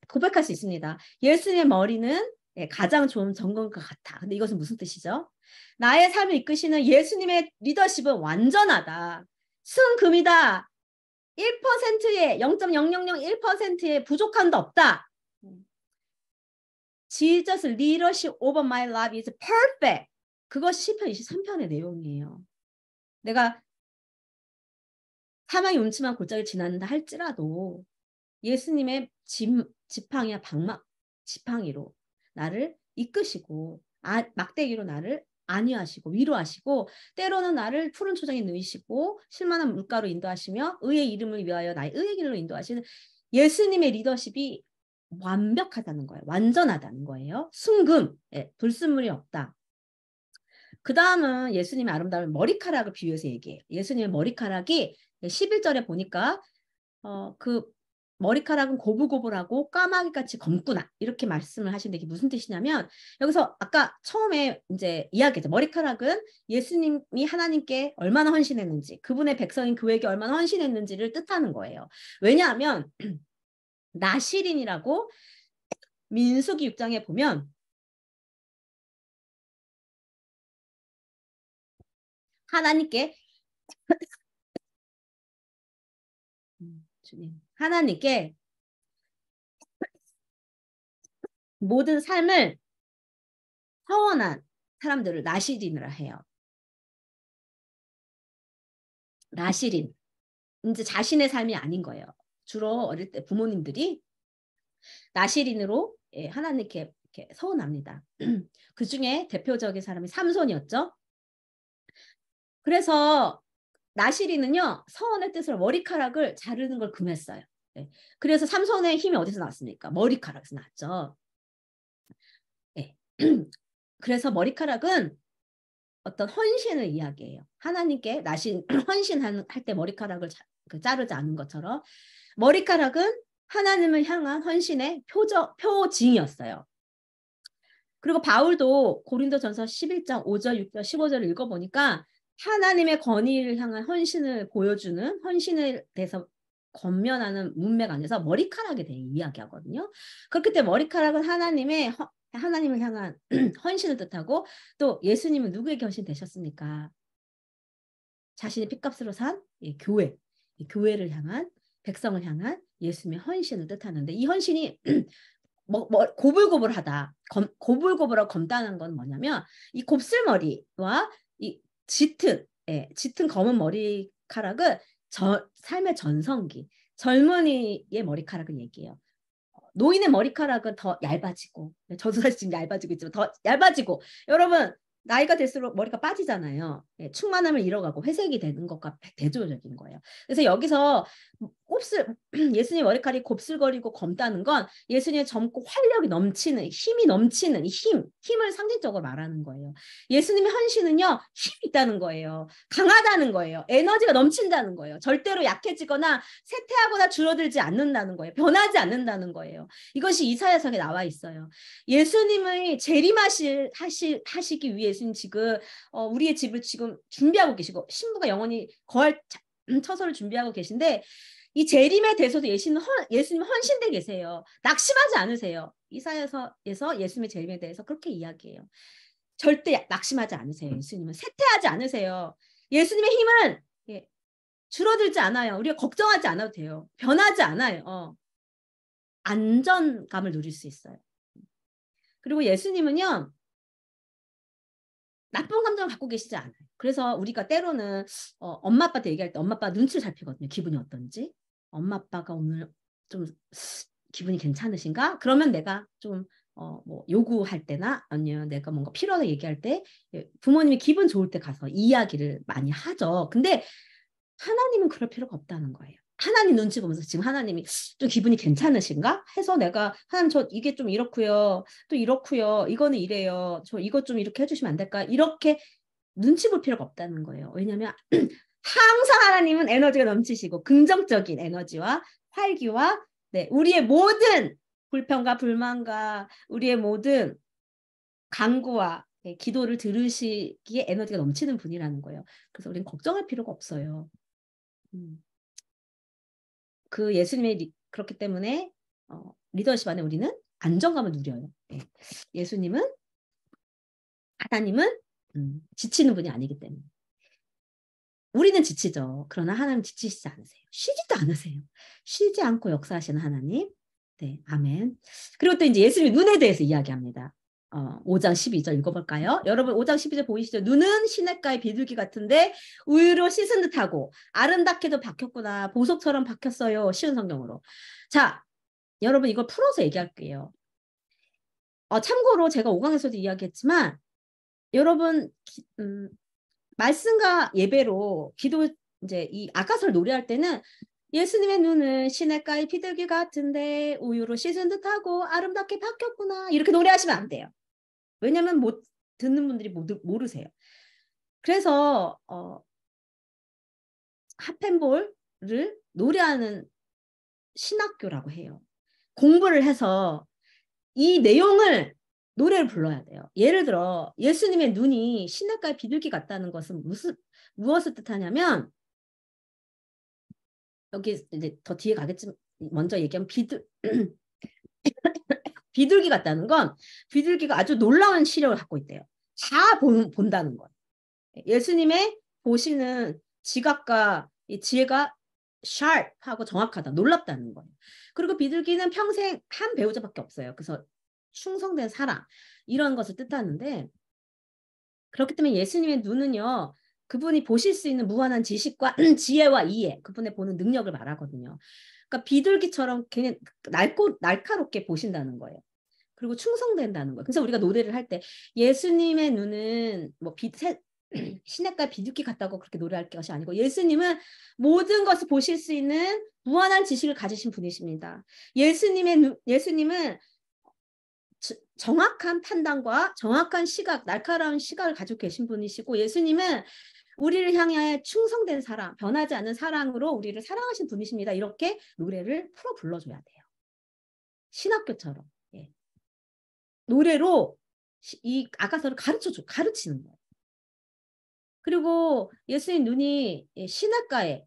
고백할 수 있습니다. 예수님의 머리는 가장 좋은 정금과 같아. 근데 이것은 무슨 뜻이죠? 나의 삶을 이끄시는 예수님의 리더십은 완전하다. 순금이다. 1%의 0.0001%의 부족함도 없다. Jesus leadership over my life is perfect. 그것이 시편 23편의 내용이에요. 내가 사망의 음침한 골짜기를 지난다 할지라도 예수님의 지팡이와 지팡이로 나를 이끄시고 막대기로 나를 안위하시고 위로하시고 때로는 나를 푸른 초장에 누이시고 실만한 물가로 인도하시며 의의 이름을 위하여 나의 의의 길로 인도하시는 예수님의 리더십이 완벽하다는 거예요. 완전하다는 거예요. 순금, 불순물이 없다. 그 다음은 예수님의 아름다운 머리카락을 비유해서 얘기해요. 예수님의 머리카락이 11절에 보니까 그 머리카락은 고불고불하고 까마귀같이 검구나 이렇게 말씀을 하시는데 이게 무슨 뜻이냐면 여기서 아까 처음에 이제 이야기했죠. 머리카락은 예수님이 하나님께 얼마나 헌신했는지 그분의 백성인 교회에게 얼마나 헌신했는지를 뜻하는 거예요. 왜냐하면 나시린이라고 민수기 6장에 보면 하나님께 주님 하나님께 모든 삶을 서원한 사람들을 나시린이라 해요. 나시린. 이제 자신의 삶이 아닌 거예요. 주로 어릴 때 부모님들이 나시린으로 하나님께 이렇게 서원합니다. 그 중에 대표적인 사람이 삼손이었죠. 그래서 나시린은요. 서원의 뜻으로 머리카락을 자르는 걸 금했어요. 네. 그래서 삼손의 힘이 어디서 나왔습니까? 머리카락에서 나왔죠. 네. 그래서 머리카락은 어떤 헌신을 이야기해요. 하나님께 헌신할 때 머리카락을 자르지 않은 것처럼 머리카락은 하나님을 향한 헌신의 표징이었어요. 그리고 바울도 고린도전서 11장 5절, 6절, 15절을 읽어보니까 하나님의 권위를 향한 헌신을 보여주는 헌신에 대해서 권면하는 문맥 안에서 머리카락에 대해 이야기하거든요. 그렇기 때문에 머리카락은 하나님을 향한 헌신을 뜻하고 또 예수님은 누구에게 헌신되셨습니까? 자신의 핏값으로 산 교회를 향한 백성을 향한 예수님의 헌신을 뜻하는데 이 헌신이 고불고불하다. 고불고불하고 검다는 건 뭐냐면 이 곱슬머리와 이 짙은 검은 머리카락은 삶의 전성기, 젊은이의 머리카락을 얘기해요. 노인의 머리카락은 더 얇아지고, 저도 사실 지금 얇아지고 있지만 더 얇아지고, 여러분 나이가 들수록 머리가 빠지잖아요. 충만함을 잃어가고 회색이 되는 것과 대조적인 거예요. 그래서 여기서 예수님 머리카락이 곱슬거리고 검다는 건 예수님의 젊고 활력이 넘치는, 힘이 넘치는 힘을 상징적으로 말하는 거예요. 예수님의 헌신은요, 힘이 있다는 거예요. 강하다는 거예요. 에너지가 넘친다는 거예요. 절대로 약해지거나 쇠퇴하거나 줄어들지 않는다는 거예요. 변하지 않는다는 거예요. 이것이 이사야서에 나와 있어요. 예수님의 재림하시기 위해 예수님 지금 우리의 집을 지금 준비하고 계시고 신부가 영원히 거할 처소를 준비하고 계신데 이 재림에 대해서도 예수님 헌신돼 계세요. 낙심하지 않으세요. 이사야서에서 예수님의 재림에 대해서 그렇게 이야기해요. 절대 낙심하지 않으세요. 예수님은 쇠퇴하지 않으세요. 예수님의 힘은 줄어들지 않아요. 우리가 걱정하지 않아도 돼요. 변하지 않아요. 안전감을 누릴 수 있어요. 그리고 예수님은요. 나쁜 감정을 갖고 계시지 않아요. 그래서 우리가 때로는 엄마 아빠한테 얘기할 때 엄마 아빠 눈치를 살피거든요. 기분이 어떤지. 엄마 아빠가 오늘 좀 기분이 괜찮으신가? 그러면 내가 좀 뭐 요구할 때나 아니면 내가 뭔가 필요하다 얘기할 때 부모님이 기분 좋을 때 가서 이야기를 많이 하죠. 근데 하나님은 그럴 필요가 없다는 거예요. 하나님 눈치 보면서 지금 하나님이 좀 기분이 괜찮으신가? 해서 내가 하나님 저 이게 좀 이렇고요. 또 이렇고요. 이거는 이래요. 저 이것 좀 이렇게 해주시면 안 될까? 이렇게 눈치 볼 필요가 없다는 거예요. 왜냐하면 항상 하나님은 에너지가 넘치시고 긍정적인 에너지와 활기와 우리의 모든 불평과 불만과 우리의 모든 간구와 기도를 들으시기에 에너지가 넘치는 분이라는 거예요. 그래서 우리는 걱정할 필요가 없어요. 그 예수님의 그렇기 때문에 리더십 안에 우리는 안정감을 누려요. 예수님은 하나님은 지치는 분이 아니기 때문에. 우리는 지치죠. 그러나 하나님은 지치시지 않으세요. 쉬지도 않으세요. 쉬지 않고 역사하시는 하나님. 네, 아멘. 그리고 또 이제 예수님의 눈에 대해서 이야기합니다. 5장 12절 읽어볼까요? 여러분 5장 12절 보이시죠? 눈은 시냇가의 비둘기 같은데 우유로 씻은 듯하고 아름답게도 박혔구나. 보석처럼 박혔어요. 쉬운 성경으로. 자, 여러분 이걸 풀어서 얘기할게요. 참고로 제가 5강에서도 이야기했지만 여러분 말씀과 예배로 기도 이제 이 아가서를 노래할 때는 예수님의 눈은 시냇가의 비둘기 같은데 우유로 씻은 듯하고 아름답게 박혔구나 이렇게 노래하시면 안 돼요. 왜냐하면 못 듣는 분들이 모르세요. 그래서 핫펜볼을 노래하는 신학교라고 해요. 공부를 해서 이 내용을 노래를 불러야 돼요. 예를 들어 예수님의 눈이 시냇가의 비둘기 같다는 것은 무엇을 뜻하냐면 여기 이제 더 뒤에 가겠지만 먼저 얘기하면 비둘기 같다는 건 비둘기가 아주 놀라운 시력을 갖고 있대요. 다 본다는 거예요. 예수님의 보시는 지각과 이 지혜가 샤프하고 정확하다, 놀랍다는 거예요. 그리고 비둘기는 평생 한 배우자밖에 없어요. 그래서 충성된 사랑 이런 것을 뜻하는데 그렇기 때문에 예수님의 눈은요. 그분이 보실 수 있는 무한한 지식과 지혜와 이해, 그분의 보는 능력을 말하거든요. 그러니까 비둘기처럼 그냥 날카롭게 보신다는 거예요. 그리고 충성된다는 거예요. 그래서 우리가 노래를 할 때 예수님의 눈은 뭐 시냇가 비둘기 같다고 그렇게 노래할 것이 아니고 예수님은 모든 것을 보실 수 있는 무한한 지식을 가지신 분이십니다. 예수님은 정확한 판단과 정확한 시각, 날카로운 시각을 가지고 계신 분이시고 예수님은 우리를 향해 충성된 사랑, 변하지 않는 사랑으로 우리를 사랑하신 분이십니다. 이렇게 노래를 풀어 불러줘야 돼요. 신학교처럼. 노래로 이 아가서를 가르치는 거예요. 그리고 예수님 눈이 시냇가에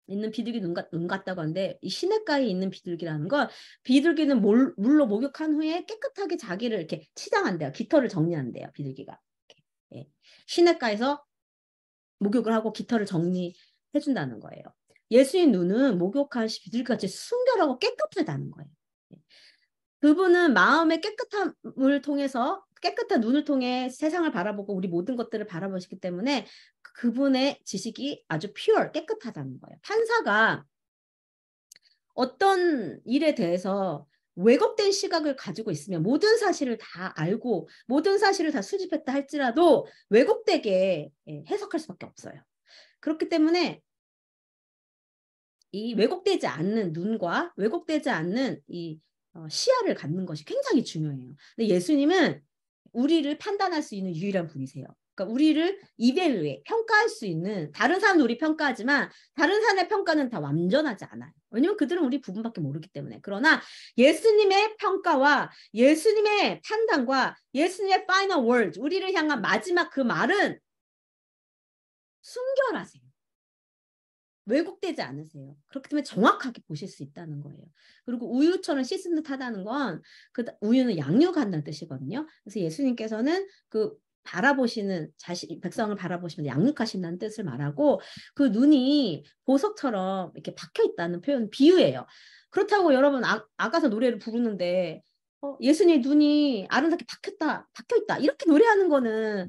있는 비둘기 눈 같다고 하는데 이 시냇가에 있는 비둘기라는 건 비둘기는 물로 목욕한 후에 깨끗하게 자기를 이렇게 치장한대요. 깃털을 정리한대요. 비둘기가. 시냇가에서 목욕을 하고 깃털을 정리해준다는 거예요. 예수님 눈은 목욕한 비둘기같이 순결하고 깨끗하다는 거예요. 그분은 마음의 깨끗함을 통해서 깨끗한 눈을 통해 세상을 바라보고 우리 모든 것들을 바라보시기 때문에 그분의 지식이 아주 pure, 깨끗하다는 거예요. 판사가 어떤 일에 대해서 왜곡된 시각을 가지고 있으면 모든 사실을 다 알고 모든 사실을 다 수집했다 할지라도 왜곡되게 해석할 수밖에 없어요. 그렇기 때문에 이 왜곡되지 않는 눈과 왜곡되지 않는 이 시야를 갖는 것이 굉장히 중요해요. 근데 예수님은 우리를 판단할 수 있는 유일한 분이세요. 그러니까 우리를 이벨루에 평가할 수 있는, 다른 사람도 우리 평가하지만 다른 사람의 평가는 다 완전하지 않아요. 왜냐면 그들은 우리 부분밖에 모르기 때문에. 그러나 예수님의 평가와 예수님의 판단과 예수님의 파이널 월드, 우리를 향한 마지막 그 말은 순결하세요. 왜곡되지 않으세요. 그렇기 때문에 정확하게 보실 수 있다는 거예요. 그리고 우유처럼 씻은 듯하다는 건 그 우유는 양육한다는 뜻이거든요. 그래서 예수님께서는 그 바라보시는 백성을 바라보시면 양육하신다는 뜻을 말하고, 그 눈이 보석처럼 이렇게 박혀 있다는 표현, 비유예요. 그렇다고 여러분 아가서 노래를 부르는데 예수님의 눈이 아름답게 박혀 있다 이렇게 노래하는 거는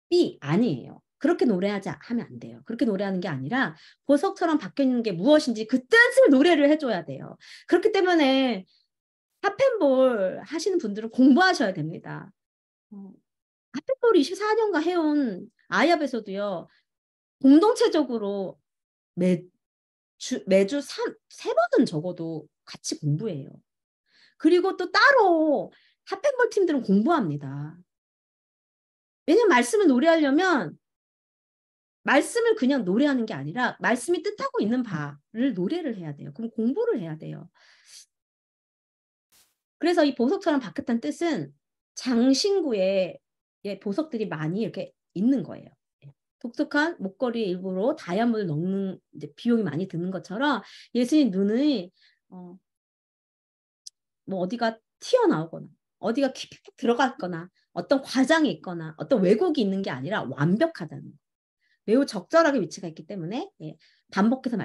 삐 아니에요. 그렇게 하면 안 돼요. 그렇게 노래하는 게 아니라 보석처럼 박혀 있는 게 무엇인지 그 뜻을 노래를 해줘야 돼요. 그렇기 때문에 핫펜볼 하시는 분들은 공부하셔야 됩니다. 핫펜볼 24년간 해온 아이앱에서도요, 공동체적으로 매주 세 번은 적어도 같이 공부해요. 그리고 또 따로 핫펜볼 팀들은 공부합니다. 왜냐면 말씀을 노래하려면 말씀을 그냥 노래하는 게 아니라 말씀이 뜻하고 있는 바를 노래를 해야 돼요. 그럼 공부를 해야 돼요. 그래서 이 보석처럼 박혔다는 뜻은 장신구에 보석들이 많이 이렇게 있는 거예요. 독특한 목걸이 일부러 다이아몬드를 넣는 이제 비용이 많이 드는 것처럼 예수님 눈이 뭐 어디가 튀어나오거나 어디가 킥킥 들어갔거나 어떤 과장이 있거나 어떤 왜곡이 있는 게 아니라 완벽하다는 거예요. 매우 적절하게 위치가 있기 때문에 반복해서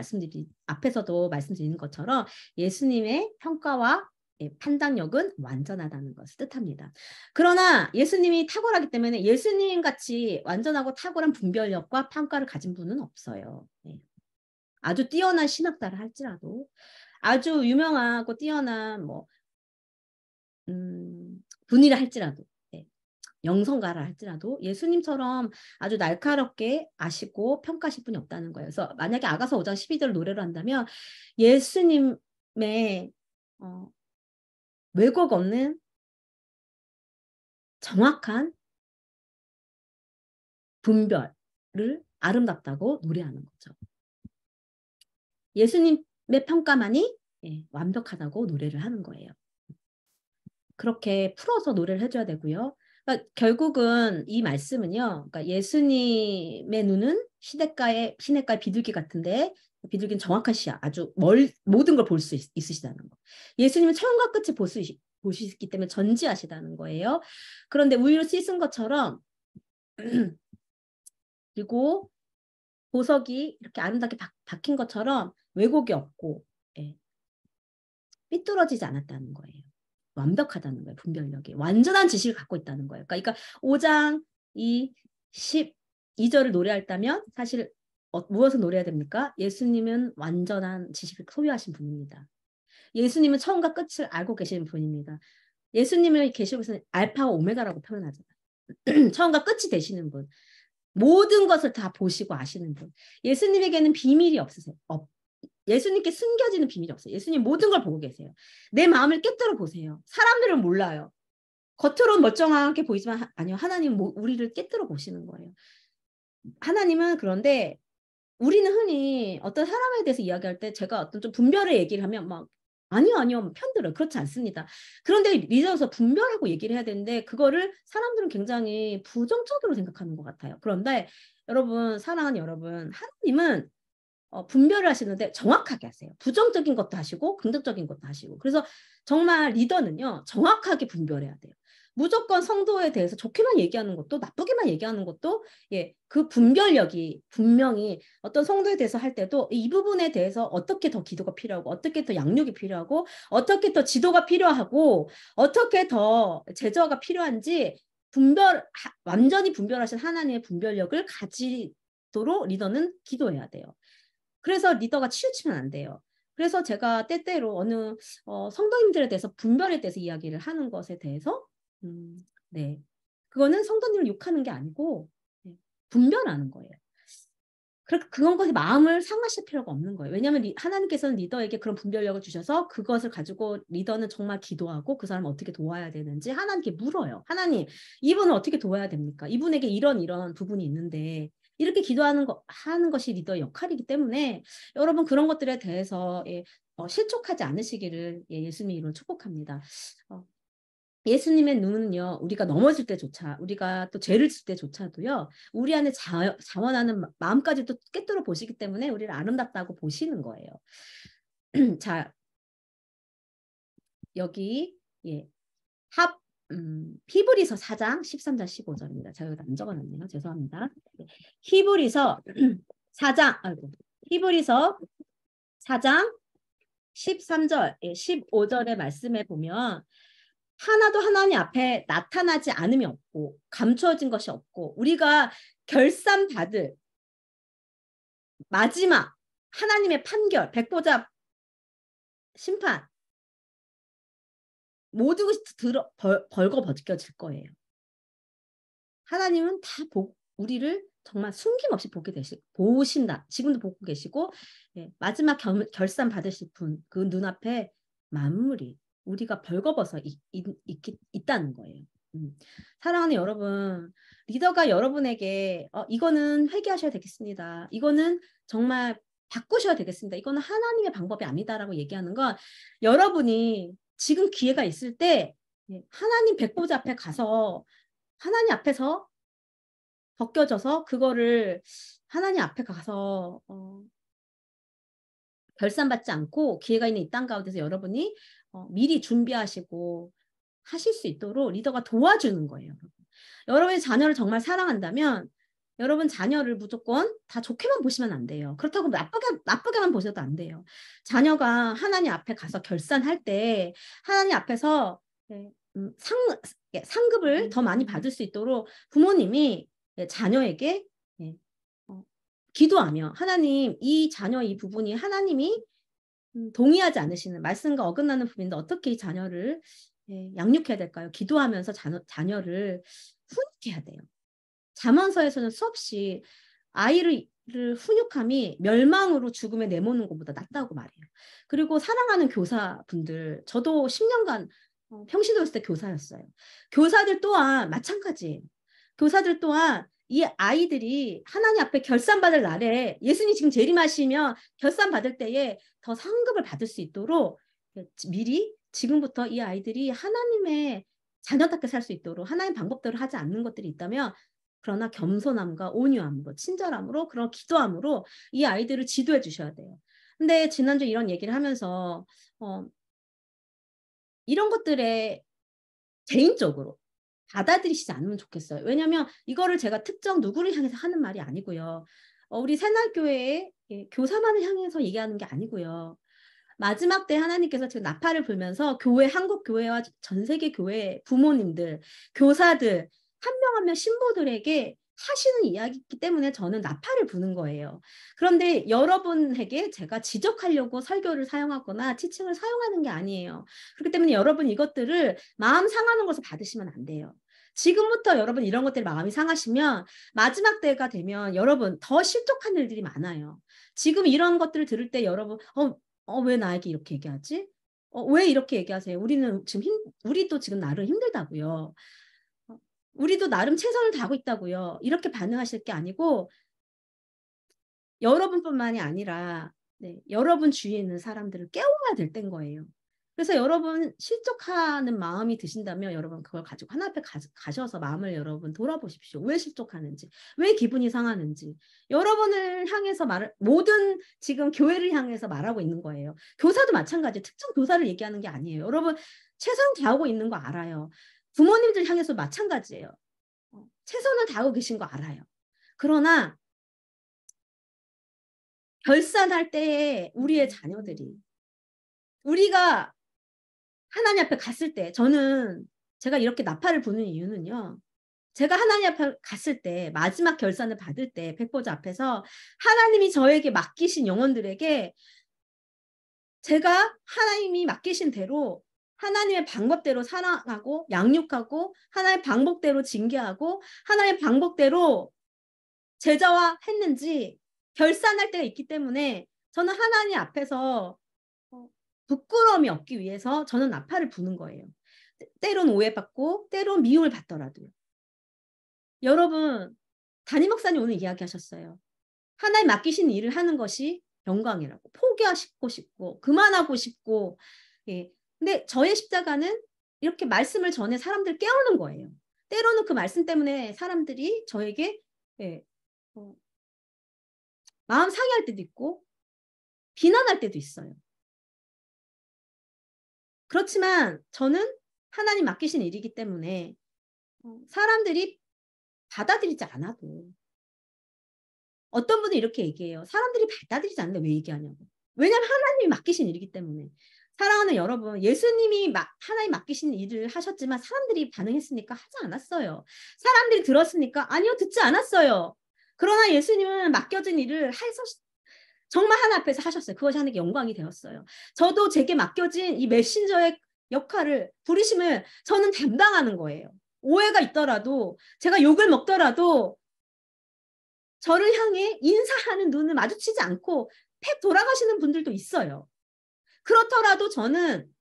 앞에서도 말씀드리는 것처럼 예수님의 평가와 판단력은 완전하다는 것을 뜻합니다. 그러나 예수님이 탁월하기 때문에 예수님 같이 완전하고 탁월한 분별력과 평가를 가진 분은 없어요. 아주 뛰어난 신학자를 할지라도, 아주 유명하고 뛰어난 분이라 할지라도, 영성가라 할지라도 예수님처럼 아주 날카롭게 아시고 평가하실 분이 없다는 거예요. 그래서 만약에 아가서 5장 12절 노래를 한다면 예수님의 왜곡 없는 정확한 분별을 아름답다고 노래하는 거죠. 예수님의 평가만이 완벽하다고 노래를 하는 거예요. 그렇게 풀어서 노래를 해줘야 되고요. 그러니까 결국은 이 말씀은요, 그러니까 예수님의 눈은 시냇가의 비둘기 같은데, 비둘기는 정확한 시야, 아주 모든 걸 볼 수 있으시다는 거. 예수님은 처음과 끝을 보시기 때문에 전지하시다는 거예요. 그런데 우유를 씻은 것처럼 그리고 보석이 이렇게 아름답게 박힌 것처럼 왜곡이 없고 삐뚤어지지 않았다는 거예요. 완벽하다는 거예요. 분별력이. 완전한 지식을 갖고 있다는 거예요. 그러니까 5장 12절을 노래한다면 사실 무엇을 노래해야 됩니까? 예수님은 완전한 지식을 소유하신 분입니다. 예수님은 처음과 끝을 알고 계시는 분입니다. 예수님을 계시고서는 알파와 오메가라고 표현하잖아요. 처음과 끝이 되시는 분. 모든 것을 다 보시고 아시는 분. 예수님에게는 비밀이 없으세요. 예수님께 숨겨지는 비밀이 없어요. 예수님 모든 걸 보고 계세요. 내 마음을 깨뜨려 보세요. 사람들은 몰라요. 겉으로는 멀쩡하게 보이지만 아니요, 하나님은 우리를 깨뜨려 보시는 거예요. 하나님은 그런데 우리는 흔히 어떤 사람에 대해서 이야기할 때 제가 어떤 좀 분별의 얘기를 하면 막 아니요 편들어요. 그렇지 않습니다. 그런데 리더로서 분별하고 얘기를 해야 되는데 그거를 사람들은 굉장히 부정적으로 생각하는 것 같아요. 그런데 여러분, 사랑하는 여러분, 하나님은 분별을 하시는데 정확하게 하세요. 부정적인 것도 하시고 긍정적인 것도 하시고. 그래서 정말 리더는요, 정확하게 분별해야 돼요. 무조건 성도에 대해서 좋게만 얘기하는 것도 나쁘게만 얘기하는 것도 그 분별력이 분명히 어떤 성도에 대해서 할 때도 이 부분에 대해서 어떻게 더 기도가 필요하고 어떻게 더 양육이 필요하고 어떻게 더 지도가 필요하고 어떻게 더 제저가 필요한지 완전히 분별하신 하나님의 분별력을 가지도록 리더는 기도해야 돼요. 그래서 리더가 치우치면 안 돼요. 그래서 제가 때때로 어느 성도님들에 대해서 분별에 대해서 이야기를 하는 것에 대해서 그거는 성도님을 욕하는 게 아니고 분별하는 거예요. 그런 것에 마음을 상하실 필요가 없는 거예요. 왜냐하면 하나님께서는 리더에게 그런 분별력을 주셔서 그것을 가지고 리더는 정말 기도하고 그 사람을 어떻게 도와야 되는지 하나님께 물어요. 하나님, 이분을 어떻게 도와야 됩니까? 이분에게 이런 부분이 있는데 이렇게 하는 것이 리더의 역할이기 때문에 여러분 그런 것들에 대해서 실족하지 않으시기를 예수님의 이름으로 축복합니다. 예수님의 눈은요, 우리가 넘어질 때조차, 우리가 또 죄를 질 때조차도요, 우리 안에 자원하는 마음까지도 꿰뚫어 보시기 때문에 우리를 아름답다고 보시는 거예요. 자, 여기, 히브리서 4장 13절 15절입니다. 제가 여기다 안 적어놨네요. 죄송합니다. 히브리서 4장 13절, 15절의 말씀에 보면 하나도 하나님 앞에 나타나지 않음이 없고 감추어진 것이 없고 우리가 결산받을 마지막 하나님의 판결, 백보자 심판 모두 벌거벗겨질 거예요. 하나님은 다 우리를 정말 숨김없이 보신다. 지금도 보고 계시고 마지막 결산 받으실 분, 그 눈앞에 만물이 우리가 벌거벗어 있다는 거예요. 사랑하는 여러분, 리더가 여러분에게 이거는 회개하셔야 되겠습니다. 이거는 정말 바꾸셔야 되겠습니다. 이거는 하나님의 방법이 아니다라고 얘기하는 건 여러분이 지금 기회가 있을 때 하나님 백보자 앞에 가서 하나님 앞에서 벗겨져서 그거를 하나님 앞에 가서 결산받지 않고 기회가 있는 이 땅 가운데서 여러분이 미리 준비하시고 하실 수 있도록 리더가 도와주는 거예요. 여러분의 자녀를 정말 사랑한다면 여러분 자녀를 무조건 다 좋게만 보시면 안 돼요. 그렇다고 나쁘게만 보셔도 안 돼요. 자녀가 하나님 앞에 가서 결산할 때 하나님 앞에서 상급을 더 많이 받을 수 있도록 부모님이 자녀에게 기도하며 하나님 이 자녀 이 부분이 하나님이 동의하지 않으시는 말씀과 어긋나는 부분인데 어떻게 이 자녀를 양육해야 될까요? 기도하면서 자녀를 훈육해야 돼요. 잠언서에서는 수없이 아이를 훈육함이 멸망으로 죽음에 내모는 것보다 낫다고 말해요. 그리고 사랑하는 교사분들, 저도 10년간 평신도였을 때 교사였어요. 교사들 또한 마찬가지예요. 교사들 또한 이 아이들이 하나님 앞에 결산받을 날에 예수님 지금 재림하시면 결산받을 때에 더 상급을 받을 수 있도록 미리 지금부터 이 아이들이 하나님의 자녀답게 살 수 있도록 하나님 방법대로 하지 않는 것들이 있다면 그러나 겸손함과 온유함으로 친절함으로 그런 기도함으로 이 아이들을 지도해 주셔야 돼요. 근데 지난주 이런 얘기를 하면서 이런 것들에 개인적으로 받아들이시지 않으면 좋겠어요. 왜냐하면 이거를 제가 특정 누구를 향해서 하는 말이 아니고요. 우리 새날교회의 교사만을 향해서 얘기하는 게 아니고요. 마지막 때 하나님께서 지금 나팔을 불면서 한국 교회와 전 세계 교회 부모님들, 교사들 한 명 한 명 신부들에게 하시는 이야기이기 때문에 저는 나팔을 부는 거예요. 그런데 여러분에게 제가 지적하려고 설교를 사용하거나 지칭을 사용하는 게 아니에요. 그렇기 때문에 여러분 이것들을 마음 상하는 것을 받으시면 안 돼요. 지금부터 여러분 이런 것들이 마음이 상하시면 마지막 때가 되면 여러분 더 실족한 일들이 많아요. 지금 이런 것들을 들을 때 여러분 왜 나에게 이렇게 얘기하지? 왜 이렇게 얘기하세요? 우리도 지금 나름 힘들다고요. 우리도 나름 최선을 다하고 있다고요. 이렇게 반응하실 게 아니고 여러분뿐만이 아니라 여러분 주위에 있는 사람들을 깨워야 될 때인 거예요. 그래서 여러분 실족하는 마음이 드신다면 여러분 그걸 가지고 하나 앞에 가셔서 마음을 여러분 돌아보십시오. 왜 실족하는지, 왜 기분이 상하는지. 여러분을 향해서 모든 지금 교회를 향해서 말하고 있는 거예요. 교사도 마찬가지. 특정 교사를 얘기하는 게 아니에요. 여러분 최선 다하고 있는 거 알아요. 부모님들 향해서 마찬가지예요. 최선을 다하고 계신 거 알아요. 그러나 결산할 때에 우리의 자녀들이 우리가 하나님 앞에 갔을 때 제가 이렇게 나팔을 부는 이유는요. 제가 하나님 앞에 갔을 때 마지막 결산을 받을 때 백보자 앞에서 하나님이 저에게 맡기신 영혼들에게 제가 하나님이 맡기신 대로 하나님의 방법대로 사랑하고 양육하고 하나님의 방법대로 징계하고 하나님의 방법대로 제자화 했는지 결산할 때가 있기 때문에 저는 하나님 앞에서 부끄러움이 없기 위해서 저는 나팔을 부는 거예요. 때론 오해받고 때론 미움을 받더라도요. 여러분, 담임 목사님 오늘 이야기하셨어요. 하나님 맡기신 일을 하는 것이 영광이라고. 포기하고 싶고 그만하고 싶고. 예. 근데 저의 십자가는 이렇게 말씀을 전해 사람들 깨우는 거예요. 때로는 그 말씀 때문에 사람들이 저에게 예, 마음 상해할 때도 있고 비난할 때도 있어요. 그렇지만 저는 하나님 맡기신 일이기 때문에 사람들이 받아들이지 않아도 어떤 분은 이렇게 얘기해요. 사람들이 받아들이지 않는데 왜 얘기하냐고. 왜냐하면 하나님이 맡기신 일이기 때문에. 사랑하는 여러분, 예수님이 하나님 맡기신 일을 하셨지만 사람들이 반응했으니까 하지 않았어요. 사람들이 들었으니까 아니요, 듣지 않았어요. 그러나 예수님은 맡겨진 일을 정말 하나 앞에서 하셨어요. 그것이 하나님께 영광이 되었어요. 저도 제게 맡겨진 이 메신저의 역할을, 부르심을 저는 담당하는 거예요. 오해가 있더라도, 제가 욕을 먹더라도 저를 향해 인사하는 눈을 마주치지 않고 팩 돌아가시는 분들도 있어요. 그렇더라도 저는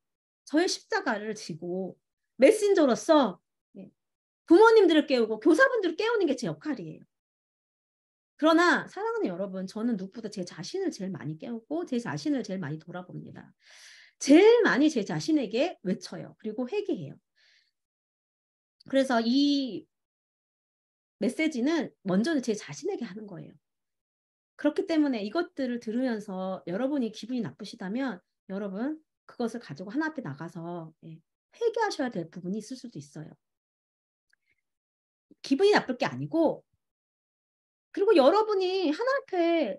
저의 십자가를 지고 메신저로서 부모님들을 깨우고 교사분들을 깨우는 게 제 역할이에요. 그러나 사랑하는 여러분, 저는 누구보다 제 자신을 제일 많이 깨우고 제 자신을 제일 많이 돌아봅니다. 제일 많이 제 자신에게 외쳐요. 그리고 회개해요. 그래서 이 메시지는 먼저는 제 자신에게 하는 거예요. 그렇기 때문에 이것들을 들으면서 여러분이 기분이 나쁘시다면 여러분 그것을 가지고 하나 앞에 나가서 회개하셔야 될 부분이 있을 수도 있어요. 기분이 나쁠 게 아니고 그리고 여러분이 하나 앞에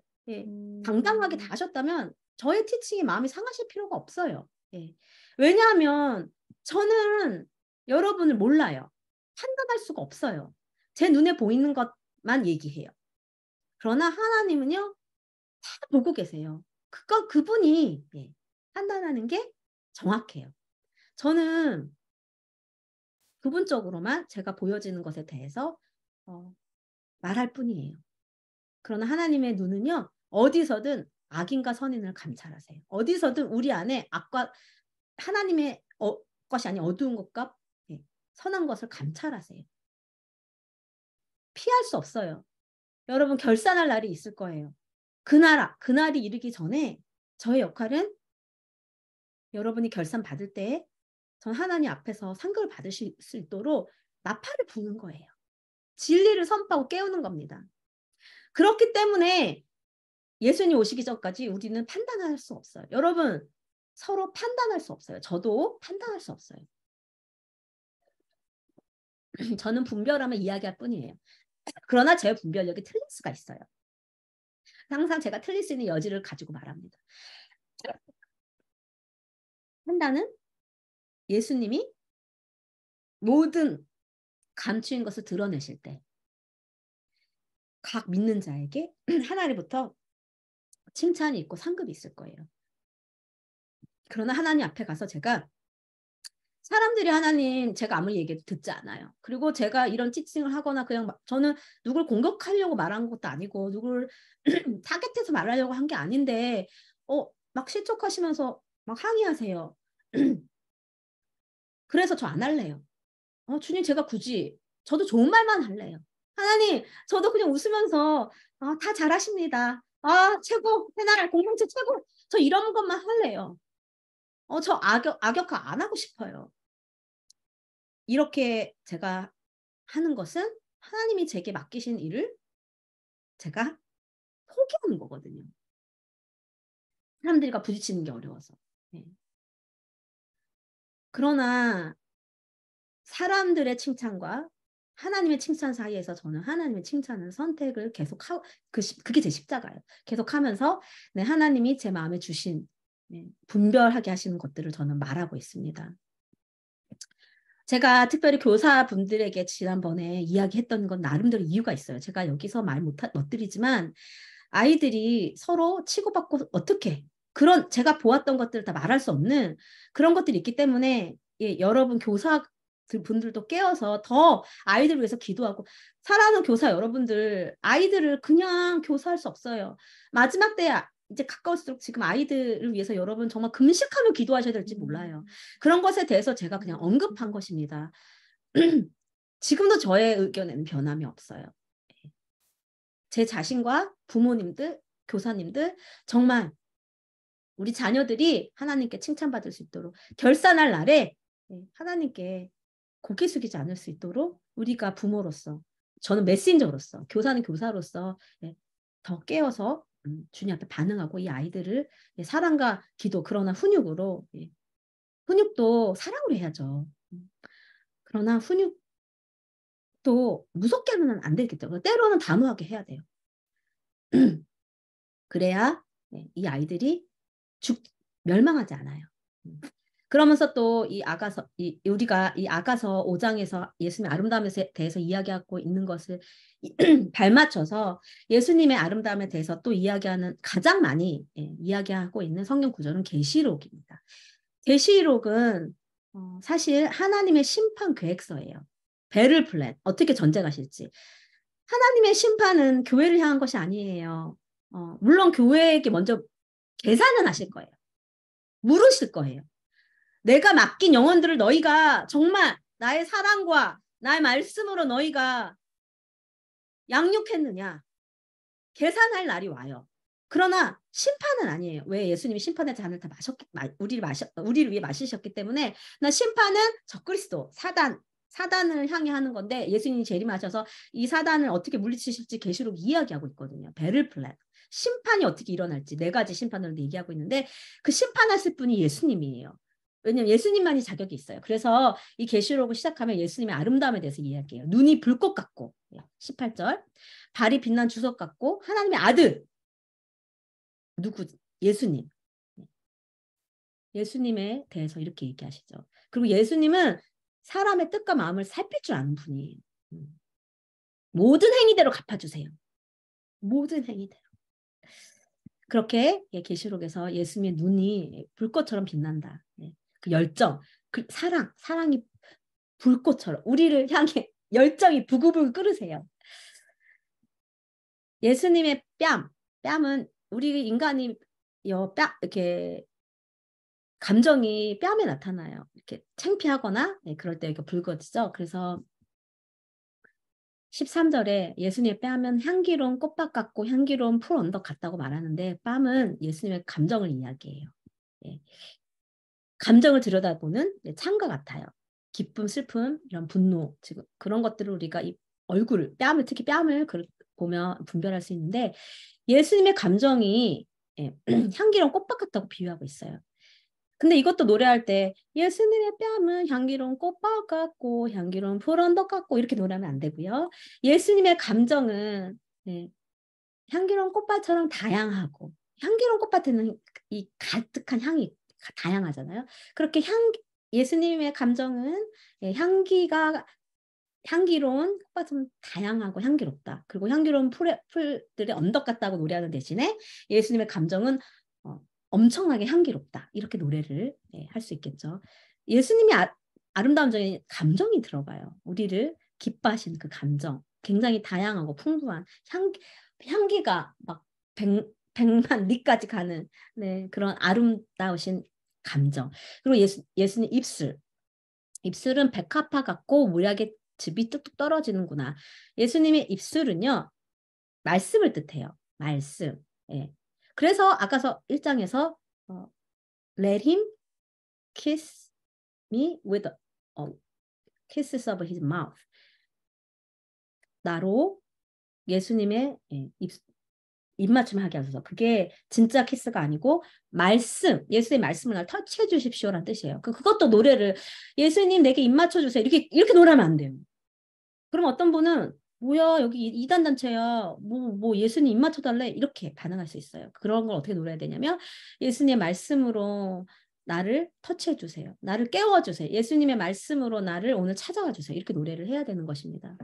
당당하게 다 하셨다면 저의 티칭에 마음이 상하실 필요가 없어요. 왜냐하면 저는 여러분을 몰라요. 판단할 수가 없어요. 제 눈에 보이는 것만 얘기해요. 그러나 하나님은요. 다 보고 계세요. 그분이 판단하는 게 정확해요. 저는 부분적으로만 제가 보여지는 것에 대해서 말할 뿐이에요. 그러나 하나님의 눈은요. 어디서든 악인과 선인을 감찰하세요. 어디서든 우리 안에 악과 하나님의 것이 아닌 어두운 것과 선한 것을 감찰하세요. 피할 수 없어요. 여러분 결산할 날이 있을 거예요. 그날이 이르기 전에 저의 역할은 여러분이 결산 받을 때 전 하나님 앞에서 상급을 받으실 수 있도록 나팔을 부는 거예요. 진리를 선포하고 깨우는 겁니다. 그렇기 때문에 예수님 오시기 전까지 우리는 판단할 수 없어요. 여러분 서로 판단할 수 없어요. 저도 판단할 수 없어요. 저는 분별하면 이야기할 뿐이에요. 그러나 제 분별력이 틀릴 수가 있어요. 항상 제가 틀릴 수 있는 여지를 가지고 말합니다. 판단은 예수님이 모든 감추인 것을 드러내실 때 각 믿는 자에게 하나님부터 칭찬이 있고 상급이 있을 거예요. 그러나 하나님 앞에 가서 제가 사람들이 하나님 제가 아무리 얘기해도 듣지 않아요. 그리고 제가 이런 티칭을 하거나 그냥 저는 누굴 공격하려고 말한 것도 아니고 누굴 타겟해서 말하려고 한 게 아닌데 막 실족하시면서 막 항의하세요. 그래서 저 안 할래요. 주님 제가 굳이 저도 좋은 말만 할래요. 하나님 저도 그냥 웃으면서 다 잘하십니다. 최고 새날 공동체 최고 저 이런 것만 할래요. 저 악역화 안 하고 싶어요. 이렇게 제가 하는 것은 하나님이 제게 맡기신 일을 제가 포기하는 거거든요. 사람들과 부딪히는 게 어려워서. 그러나 사람들의 칭찬과 하나님의 칭찬 사이에서 저는 하나님의 칭찬을 선택을 계속하고 그게 제 십자가예요. 계속하면서 하나님이 제 마음에 주신 분별하게 하시는 것들을 저는 말하고 있습니다. 제가 특별히 교사분들에게 지난번에 이야기했던 건 나름대로 이유가 있어요. 제가 여기서 말 못 드리지만 아이들이 서로 치고받고 어떻게 그런 제가 보았던 것들을 다 말할 수 없는 그런 것들이 있기 때문에 여러분 교사 분들도 깨어서 더 아이들을 위해서 기도하고, 사랑하는 교사 여러분들, 아이들을 그냥 교사할 수 없어요. 마지막 때 이제 가까울수록 지금 아이들을 위해서 여러분 정말 금식하며 기도하셔야 될지 몰라요. 그런 것에 대해서 제가 그냥 언급한 것입니다. 지금도 저의 의견에는 변함이 없어요. 제 자신과 부모님들, 교사님들, 정말 우리 자녀들이 하나님께 칭찬받을 수 있도록, 결산할 날에 하나님께 고개 숙이지 않을 수 있도록 우리가 부모로서, 저는 메신저로서, 교사는 교사로서 더 깨어서 주님 앞에 반응하고 이 아이들을 사랑과 기도, 그러나 훈육으로, 훈육도 사랑으로 해야죠. 그러나 훈육도 무섭게 하면 안 되겠죠. 때로는 단호하게 해야 돼요. 그래야 이 아이들이 멸망하지 않아요. 그러면서 또 이 아가서, 우리가 이 아가서 5장에서 예수님의 아름다움에 대해서 이야기하고 있는 것을 발맞춰서 예수님의 아름다움에 대해서 또 이야기하는, 가장 많이 이야기하고 있는 성경 구절은 계시록입니다. 계시록은 사실 하나님의 심판 계획서예요. 배를 플랜, 어떻게 전쟁하실지. 하나님의 심판은 교회를 향한 것이 아니에요. 물론 교회에게 먼저 계산은 하실 거예요. 물으실 거예요. 내가 맡긴 영혼들을 너희가 정말 나의 사랑과 나의 말씀으로 너희가 양육했느냐. 계산할 날이 와요. 그러나 심판은 아니에요. 왜? 예수님이 심판의 잔을 다 우리를 위해 마시셨기 때문에. 나 심판은 적그리스도, 사단을 향해 하는 건데, 예수님이 재림하셔서 이 사단을 어떻게 물리치실지 계시록 이야기하고 있거든요. 배를 플랜. 심판이 어떻게 일어날지 네 가지 심판을 얘기하고 있는데, 그 심판하실 분이 예수님이에요. 왜냐면 예수님만이 자격이 있어요. 그래서 이 계시록을 시작하면 예수님의 아름다움에 대해서 이야기해요. 눈이 불꽃 같고, 18절. 발이 빛난 주석 같고, 하나님의 아들. 누구? 예수님. 예수님에 대해서 이렇게 얘기하시죠. 그리고 예수님은 사람의 뜻과 마음을 살필 줄 아는 분이에요. 모든 행위대로 갚아주세요. 모든 행위대로. 그렇게 계시록에서 예수님의 눈이 불꽃처럼 빛난다. 그 열정, 그 사랑이 불꽃처럼 우리를 향해 열정이 부글부글 끓으세요. 예수님의 뺨은 우리 인간이 이렇게 감정이 뺨에 나타나요. 이렇게 창피하거나 그럴 때 이렇게 붉어지죠. 그래서 13절에 예수님의 뺨은 향기로운 꽃밭 같고 향기로운 풀 언덕 같다고 말하는데, 뺨은 예수님의 감정을 이야기해요. 감정을 들여다보는 창과 같아요. 기쁨, 슬픔, 이런 분노, 지금 그런 것들을 우리가 이 얼굴을, 특히 뺨을 보면 분별할 수 있는데, 예수님의 감정이 향기로운 꽃밭 같다고 비유하고 있어요. 근데 이것도 노래할 때 예수님의 뺨은 향기로운 꽃밭 같고 향기로운 풀 언덕 같고 이렇게 노래하면 안 되고요. 예수님의 감정은 향기로운 꽃밭처럼 다양하고, 향기로운 꽃밭에는 이 가득한 향이 다양하잖아요. 그렇게 예수님의 감정은 향기로운 꽃밭은 다양하고 향기롭다. 그리고 향기로운 풀들의 언덕 같다고 노래하는 대신에 예수님의 감정은 엄청나게 향기롭다. 이렇게 노래를 할 수 있겠죠. 예수님이 아름다운 점에 감정이 들어가요. 우리를 기뻐하시는 그 감정. 굉장히 다양하고 풍부한 향기가 막 100만 리까지 가는 그런 아름다우신 감정. 그리고 예수님 입술은 백합화 같고 모약의 즙이 뚝뚝 떨어지는구나. 예수님의 입술은요, 말씀을 뜻해요. 말씀. 그래서 아까서 1장에서 Let him kiss me with kisses of his mouth. 나로 예수님의 입맞춤을 하게 하소서. 그게 진짜 키스가 아니고 예수의 말씀을 날 터치해 주십시오라는 뜻이에요. 그것도 노래를 예수님 내게 입맞춰 주세요. 이렇게 노래하면 안 돼요. 그럼 어떤 분은 뭐야 여기 이단 단체야 뭐 예수님 입맞춰 달래 이렇게 반응할 수 있어요. 그런 걸 어떻게 노래해야 되냐면 예수님의 말씀으로 나를 터치해 주세요. 나를 깨워 주세요. 예수님의 말씀으로 나를 오늘 찾아와 주세요. 이렇게 노래를 해야 되는 것입니다.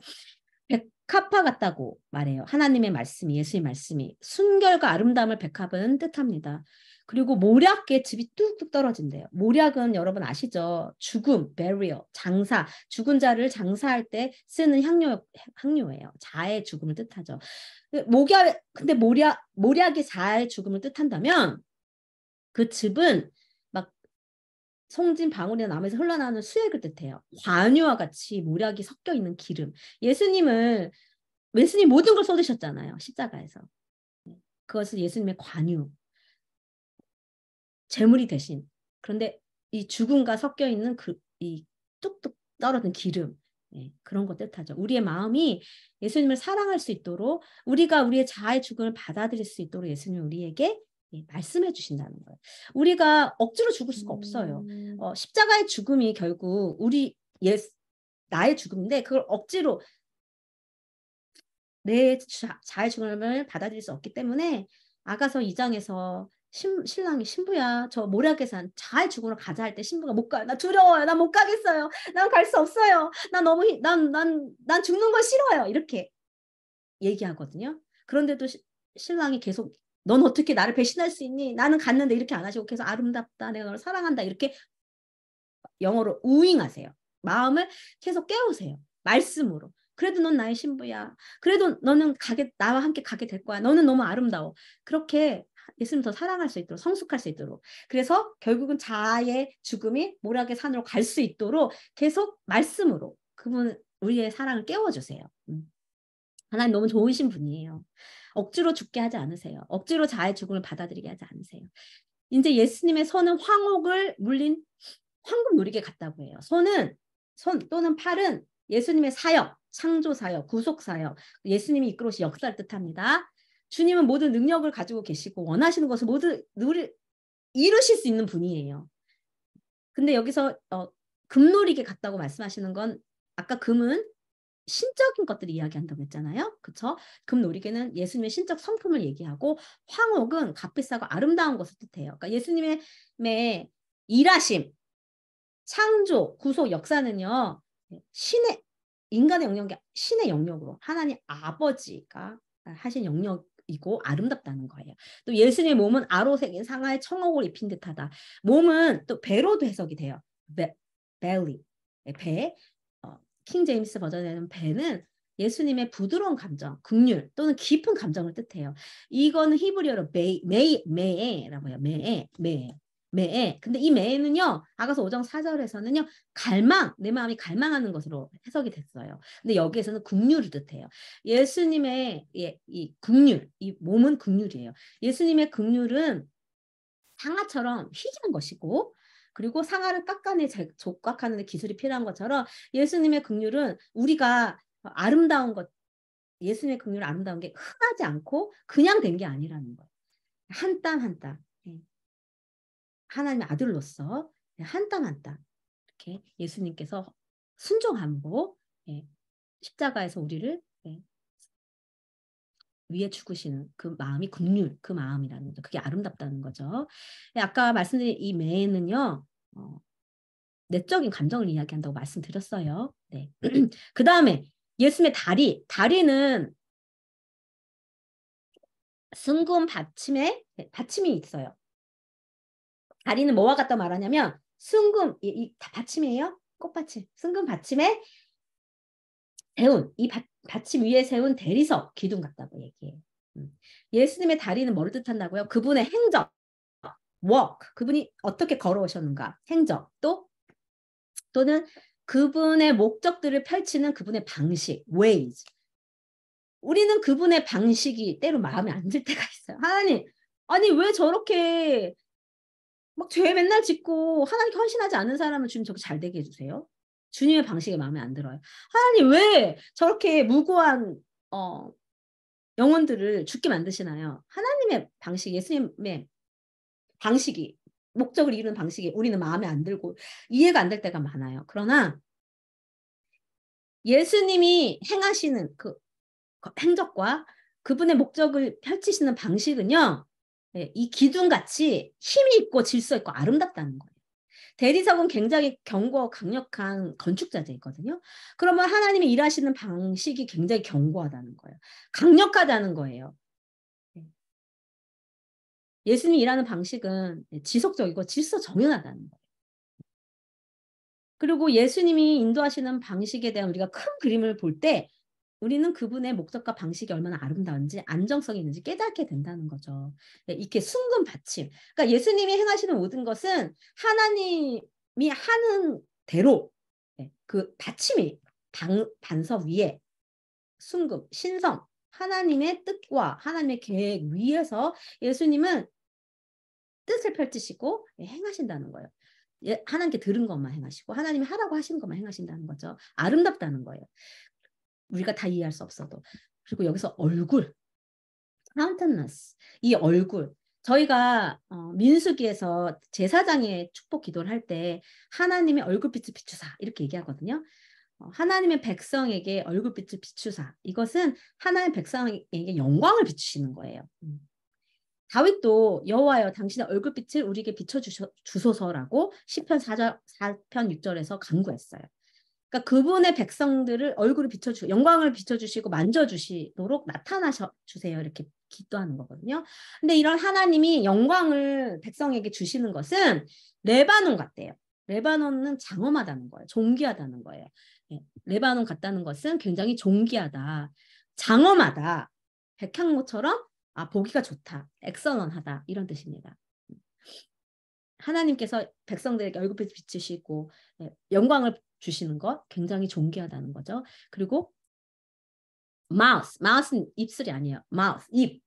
백합화 같다고 말해요. 하나님의 말씀이, 예수의 말씀이 순결과 아름다움을 백합은 뜻합니다. 그리고 모략의 즙이 뚝뚝 떨어진대요. 모략은 여러분 아시죠? 죽음, burial, 장사, 죽은 자를 장사할 때 쓰는 향료예요. 자의 죽음을 뜻하죠. 근데 모략이 자의 죽음을 뜻한다면 그 즙은 막 송진 방울이나 나무에서 흘러나오는 수액을 뜻해요. 관유와 같이 모략이 섞여 있는 기름. 예수님 모든 걸 쏟으셨잖아요. 십자가에서. 그것은 예수님의 관유. 재물이 대신. 그런데 이 죽음과 섞여 있는 이 뚝뚝 떨어진 기름, 그런 거 뜻하죠. 우리의 마음이 예수님을 사랑할 수 있도록, 우리가 우리의 자아의 죽음을 받아들일 수 있도록 예수님이 우리에게 말씀해 주신다는 거예요. 우리가 억지로 죽을 수가 없어요. 십자가의 죽음이 결국 나의 죽음인데 그걸 억지로 내 자아의 죽음을 받아들일 수 없기 때문에 아가서 2장에서 신랑이 신부야 저 모략에산 자의 죽음으로 가자 할 때 신부가 못 가요. 나 두려워요. 나 못 가겠어요. 난 갈 수 없어요. 난 죽는 건 싫어요. 이렇게 얘기하거든요. 그런데도 신랑이 계속 넌 어떻게 나를 배신할 수 있니? 나는 갔는데 이렇게 안 하시고 계속 아름답다. 내가 너를 사랑한다. 이렇게 영어로 우잉하세요. 마음을 계속 깨우세요. 말씀으로. 그래도 넌 나의 신부야. 그래도 너는 나와 함께 가게 될 거야. 너는 너무 아름다워. 그렇게 예수님 더 사랑할 수 있도록 성숙할 수 있도록. 그래서 결국은 자아의 죽음이 모략의 산으로 갈 수 있도록 계속 말씀으로 그분 우리의 사랑을 깨워주세요. 하나님 너무 좋으신 분이에요. 억지로 죽게 하지 않으세요. 억지로 자아의 죽음을 받아들이게 하지 않으세요. 이제 예수님의 손은 황옥을 물린 황금 누리개 같다고 해요. 손 또는 팔은 예수님의 사역, 창조 사역, 구속 사역, 예수님이 이끌어오신 역사를 뜻합니다. 주님은 모든 능력을 가지고 계시고 원하시는 것을 모두 이루실 수 있는 분이에요. 근데 여기서 금누리개 같다고 말씀하시는 건 아까 금은 신적인 것들을 이야기한다고 했잖아요. 그렇죠? 금노리개는 예수님의 신적 성품을 얘기하고 황옥은 값비싸고 아름다운 것을 뜻해요. 그러니까 예수님의 일하심, 창조, 구속, 역사는요. 인간의 영역이 신의 영역으로 하나님 아버지가 하신 영역이고 아름답다는 거예요. 또 예수님의 몸은 아로새긴 상하의 청옥을 입힌 듯하다. 몸은 또 배로도 해석이 돼요. belly, 배. 킹 제임스 버전에는 배는 예수님의 부드러운 감정, 긍휼 또는 깊은 감정을 뜻해요. 이거는 히브리어로 메에라고 해요. 메에. 근데 이 메에는요. 아가서 5장 4절에서는요. 내 마음이 갈망하는 것으로 해석이 됐어요. 근데 여기에서는 긍휼을 뜻해요. 예수님의 이 긍휼, 이 몸은 긍휼이에요. 예수님의 긍휼은 상아처럼 희귀한 것이고 그리고 상아를 족각하는 데 기술이 필요한 것처럼 예수님의 긍휼은 우리가 아름다운 것, 예수님의 긍휼은 아름다운 게 흔하지 않고 그냥 된 게 아니라는 거예요. 한 땀 한 땀. 하나님의 아들로서 한 땀 한 땀. 이렇게 예수님께서 순종함으로 십자가에서 우리를 위에 죽으시는 그 마음이 긍휼, 그 마음이라는 거죠. 그게 아름답다는 거죠. 아까 말씀드린 이 매는요, 내적인 감정을 이야기한다고 말씀드렸어요. 네. 그 다음에 예수님의 다리는 순금 받침이 있어요. 다리는 뭐와 같다 말하냐면 순금, 다 받침이에요. 꽃받침. 순금 받침에 세운, 이 받침 위에 세운 대리석, 기둥 같다고 얘기해요. 예수님의 다리는 뭐를 뜻한다고요? 그분의 행적, walk, 그분이 어떻게 걸어오셨는가, 행적, 또는 그분의 목적들을 펼치는 그분의 방식, ways. 우리는 그분의 방식이 때로 마음에 안 들 때가 있어요. 하나님, 아니 왜 저렇게 막 죄 맨날 짓고 하나님께 헌신하지 않는 사람을 주님 저렇게 잘 되게 해주세요? 주님의 방식이 마음에 안 들어요. 하나님 왜 저렇게 무고한 영혼들을 죽게 만드시나요? 하나님의 방식, 예수님의 방식이 목적을 이루는 방식이 우리는 마음에 안 들고 이해가 안 될 때가 많아요. 그러나 예수님이 행하시는 그 행적과 그분의 목적을 펼치시는 방식은요. 이 기둥같이 힘이 있고 질서 있고 아름답다는 거예요. 대리석은 굉장히 견고하고 강력한 건축자재거든요. 그러면 하나님이 일하시는 방식이 굉장히 견고하다는 거예요. 강력하다는 거예요. 예수님이 일하는 방식은 지속적이고 질서 정연하다는 거예요. 그리고 예수님이 인도하시는 방식에 대한 우리가 큰 그림을 볼 때 우리는 그분의 목적과 방식이 얼마나 아름다운지 안정성이 있는지 깨닫게 된다는 거죠. 이렇게 순금 받침. 그러니까 예수님이 행하시는 모든 것은 하나님이 하는 대로 그 받침이 반석 위에 순금, 신성, 하나님의 뜻과 하나님의 계획 위에서 예수님은 뜻을 펼치시고 행하신다는 거예요. 하나님께 들은 것만 행하시고 하나님이 하라고 하시는 것만 행하신다는 거죠. 아름답다는 거예요. 우리가 다 이해할 수 없어도. 그리고 여기서 얼굴, countenance, 이 얼굴. 저희가 민수기에서 제사장의 축복 기도를 할 때 하나님의 얼굴빛을 비추사 이렇게 얘기하거든요. 하나님의 백성에게 얼굴빛을 비추사. 이것은 하나님의 백성에게 영광을 비추시는 거예요. 다윗도 여호와여 당신의 얼굴빛을 우리에게 비춰주소서라고 시편 4편 6절에서 간구했어요. 그러니까 그분의 백성들을 얼굴을 비춰주고 영광을 비춰주시고 만져주시도록 나타나셔 주세요. 이렇게 기도하는 거거든요. 근데 이런 하나님이 영광을 백성에게 주시는 것은 레바논 같대요. 레바논은 장엄하다는 거예요. 존귀하다는 거예요. 레바논 같다는 것은 굉장히 존귀하다. 장엄하다. 백향목처럼 보기가 좋다. 엑설런하다. 이런 뜻입니다. 하나님께서 백성들에게 얼굴빛을 비추시고 영광을 주시는 것 굉장히 존귀하다는 거죠. 그리고 mouth는 입술이 아니에요. mouth, 입.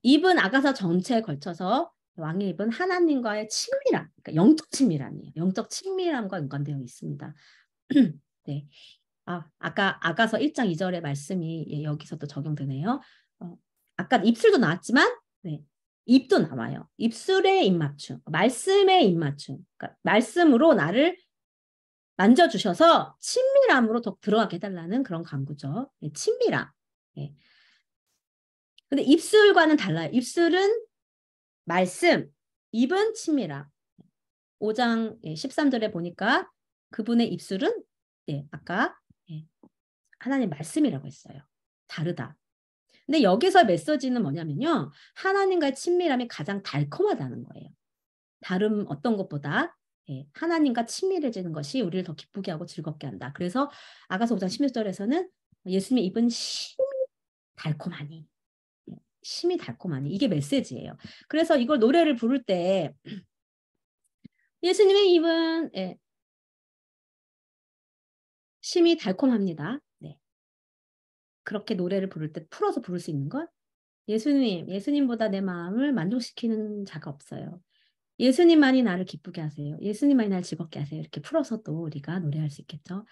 입은 아가서 전체에 걸쳐서 왕의 입은 하나님과의 친밀함, 그러니까 영적 친밀함이에요. 영적 친밀함과 연관되어 있습니다. 네. 아까 아가서 1장 2절의 말씀이 여기서도 적용되네요. 아까 입술도 나왔지만 네. 입도 나와요. 입술의 입맞춤, 말씀의 입맞춤. 그러니까 말씀으로 나를 만져주셔서 친밀함으로 더 들어가게 해달라는 그런 간구죠. 네, 친밀함. 네. 근데 입술과는 달라요. 입술은 말씀, 입은 친밀함. 5장 13절에 보니까 그분의 입술은 아까 하나님 말씀이라고 했어요. 다르다. 근데 여기서 메시지는 뭐냐면요. 하나님과의 친밀함이 가장 달콤하다는 거예요. 다른 어떤 것보다 하나님과 친밀해지는 것이 우리를 더 기쁘게 하고 즐겁게 한다. 그래서 아가서 5장 16절에서는 예수님의 입은 심히 달콤하니. 심히 달콤하니. 이게 메시지예요. 그래서 이걸 노래를 부를 때 예수님의 입은 심히 달콤합니다. 네. 그렇게 노래를 부를 때 풀어서 부를 수 있는 것. 예수님보다 내 마음을 만족시키는 자가 없어요. 예수님만이 나를 기쁘게 하세요. 예수님만이 나를 즐겁게 하세요. 이렇게 풀어서도 우리가 노래할 수 있겠죠.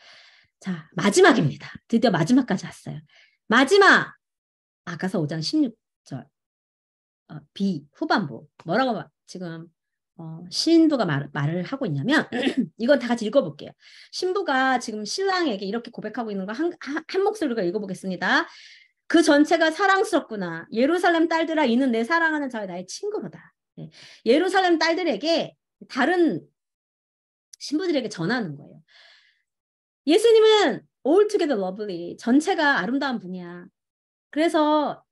자, 마지막입니다. 드디어 마지막까지 왔어요. 마지막! 아가서 5장 16절. B, 후반부. 뭐라고 지금 신부가 말을 하고 있냐면 이건 다 같이 읽어볼게요. 신부가 지금 신랑에게 이렇게 고백하고 있는 거 한 목소리로 읽어보겠습니다. 그 전체가 사랑스럽구나. 예루살렘 딸들아 이는 내 사랑하는 자와 나의 친구로다. 네. 예루살렘 딸들에게 다른 신부들에게 전하는 거예요. 예수님은 altogether lovely. 전체가 아름다운 분이야. 그래서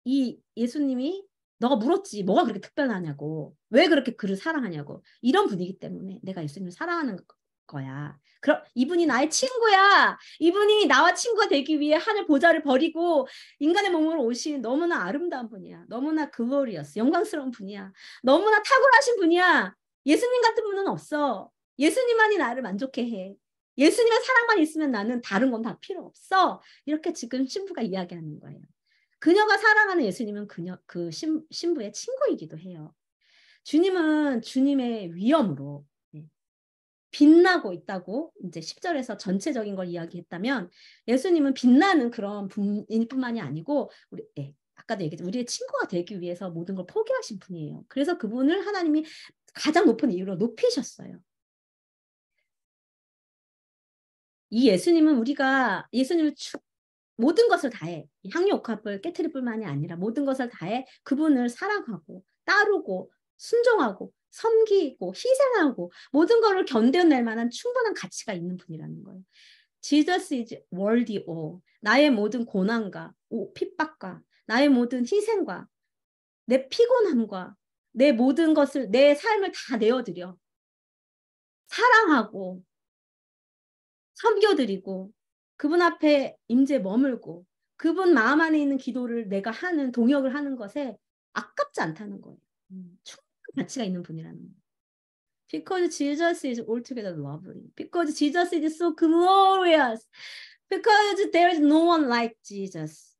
이 예수님이 너가 물었지. 뭐가 그렇게 특별하냐고. 왜 그렇게 그를 사랑하냐고. 이런 분이기 때문에 내가 예수님을 사랑하는 거야. 그럼 이분이 나의 친구야. 이분이 나와 친구가 되기 위해 하늘 보좌를 버리고 인간의 몸으로 오신 너무나 아름다운 분이야. 너무나 글로리어스, 영광스러운 분이야. 너무나 탁월하신 분이야. 예수님 같은 분은 없어. 예수님만이 나를 만족해 해. 예수님의 사랑만 있으면 나는 다른 건 다 필요 없어. 이렇게 지금 신부가 이야기하는 거예요. 그녀가 사랑하는 예수님은 그 신부의 친구이기도 해요. 주님은 주님의 위엄으로 빛나고 있다고 이제 10절에서 전체적인 걸 이야기했다면 예수님은 빛나는 그런 분일 뿐만이 아니고 아까도 얘기했지만 우리의 친구가 되기 위해서 모든 걸 포기하신 분이에요. 그래서 그분을 하나님이 가장 높은 이유로 높이셨어요. 이 예수님은 우리가 예수님을 모든 것을 다해 향유옥합을 깨트릴 뿐만이 아니라 모든 것을 다해 그분을 사랑하고 따르고 순종하고 섬기고 희생하고 모든 것을 견뎌낼 만한 충분한 가치가 있는 분이라는 거예요. Jesus is worthy of 나의 모든 고난과 핍박과 나의 모든 희생과 내 피곤함과 내 모든 것을, 내 삶을 다 내어드려 사랑하고 섬겨드리고 그분 앞에 임재 머물고 그분 마음 안에 있는 기도를 내가 하는, 동역을 하는 것에 아깝지 않다는 거예요. 충분한 가치가 있는 분이라는 거예요. Because Jesus is altogether lovely. Because Jesus is so glorious. Because there is no one like Jesus.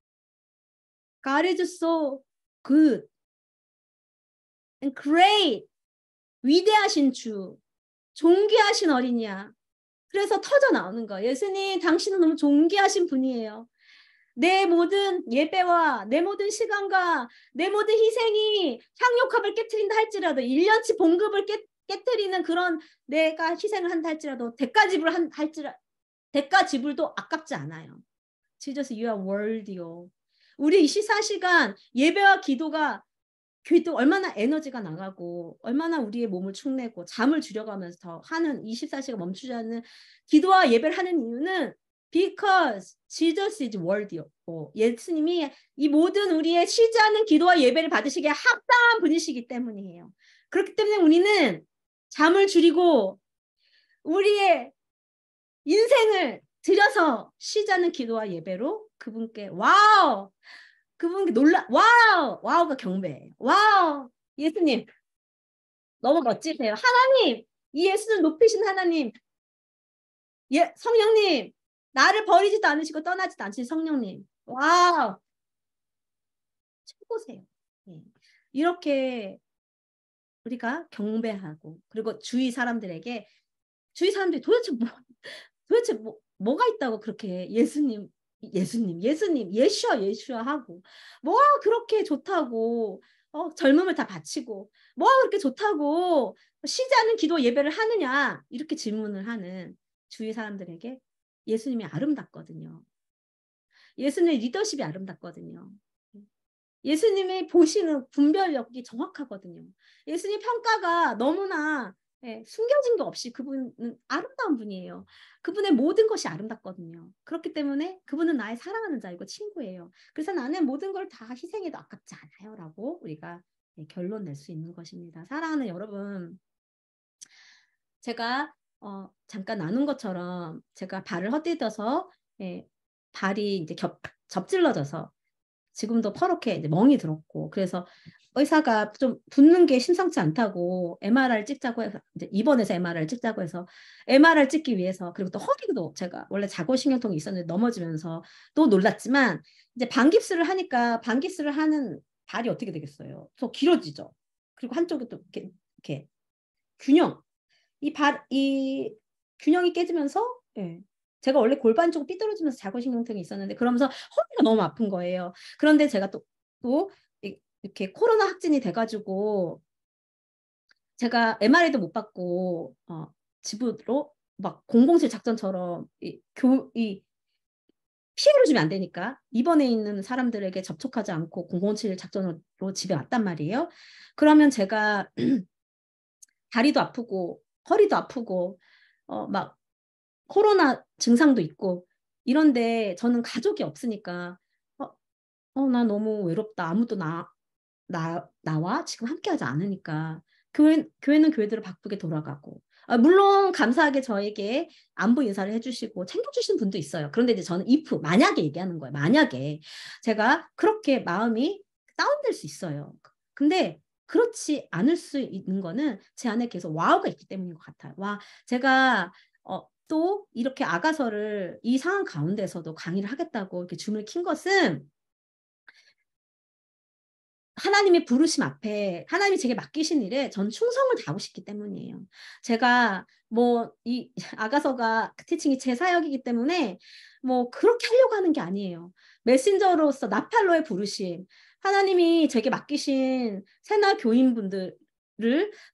God is so good and great. 위대하신 주, 존귀하신 어린이야. 그래서 터져 나오는 거예요. 예수님, 당신은 너무 존귀하신 분이에요. 내 모든 예배와 내 모든 시간과 내 모든 희생이 향료컵을 깨트린다 할지라도 1년치 봉급을 깨트리는 그런 내가 희생을 한다 할지라도 대가 지불도 아깝지 않아요. Jesus, you are worthy. 우리 24시간 예배와 기도가 얼마나 에너지가 나가고 얼마나 우리의 몸을 축내고 잠을 줄여가면서 하는 24시간 멈추지 않는 기도와 예배를 하는 이유는 because Jesus is worthy. 예수님이 이 모든 우리의 쉬지 않는 기도와 예배를 받으시기에 합당한 분이시기 때문이에요. 그렇기 때문에 우리는 잠을 줄이고 우리의 인생을 들여서 쉬지 않는 기도와 예배로 그분께 와우! 그분께 와우가 경배예요. 와우! 예수님, 너무 멋지세요. 하나님, 이 예수를 높이신 하나님, 성령님, 나를 버리지도 않으시고 떠나지도 않으신 성령님, 와우! 최고세요. 이렇게 우리가 경배하고, 그리고 주위 사람들이 도대체 뭐가 있다고 그렇게 예수님, 예수야 하고, 뭐가 그렇게 좋다고, 젊음을 다 바치고, 뭐가 그렇게 좋다고, 쉬지 않는 기도 예배를 하느냐, 이렇게 질문을 하는 주위 사람들에게 예수님이 아름답거든요. 예수님의 리더십이 아름답거든요. 예수님이 보시는 분별력이 정확하거든요. 예수님 평가가 너무나 숨겨진 게 없이 그분은 아름다운 분이에요. 그분의 모든 것이 아름답거든요. 그렇기 때문에 그분은 나의 사랑하는 자이고 친구예요. 그래서 나는 모든 걸 다 희생해도 아깝지 않아요. 라고 우리가 결론 낼 수 있는 것입니다. 사랑하는 여러분, 제가 잠깐 나눈 것처럼 제가 발을 헛디뎌서 발이 이제 접질러져서 지금도 퍼렇게 이제 멍이 들었고, 그래서 의사가 좀 붓는 게 심상치 않다고 MRI를 찍자고 해서 이제 입원해서 MRI를 찍자고 해서 MRI를 찍기 위해서, 그리고 또 허리도 제가 원래 자골신경통이 있었는데 넘어지면서 또 놀랐지만 이제 반깁스를 하니까 반깁스를 하는 발이 어떻게 되겠어요? 더 길어지죠. 그리고 한쪽에 또 이렇게 이 균형이 깨지면서 제가 원래 골반 쪽 삐뚤어지면서 자골신경통이 있었는데 그러면서 허리가 너무 아픈 거예요. 그런데 제가 또 이렇게 코로나 확진이 돼가지고 제가 MRI도 못 받고 집으로 막 007 작전처럼 피해를 주면 안 되니까 입원해 있는 사람들에게 접촉하지 않고 007 작전으로 집에 왔단 말이에요. 그러면 제가 다리도 아프고 허리도 아프고 막 코로나 증상도 있고 이런데 저는 가족이 없으니까 나 너무 외롭다. 아무도 나와 지금 함께하지 않으니까 교회는 교회대로 바쁘게 돌아가고 물론 감사하게 저에게 안부 인사를 해주시고 챙겨주신 분도 있어요. 그런데 이제 저는 만약에 얘기하는 거예요. 만약에 제가 그렇게 마음이 다운될 수 있어요. 근데 그렇지 않을 수 있는 거는 제 안에 계속 와우가 있기 때문인 것 같아요. 제가 또 이렇게 아가서를 이 상황 가운데서도 강의를 하겠다고 이렇게 줌을 킨 것은 하나님의 부르심 앞에 하나님이 제게 맡기신 일에 전 충성을 다하고 싶기 때문이에요. 제가 이 아가서가 티칭이 제 사역이기 때문에 그렇게 하려고 하는 게 아니에요. 메신저로서 나팔로의 부르심, 하나님이 제게 맡기신 새나 교인분들을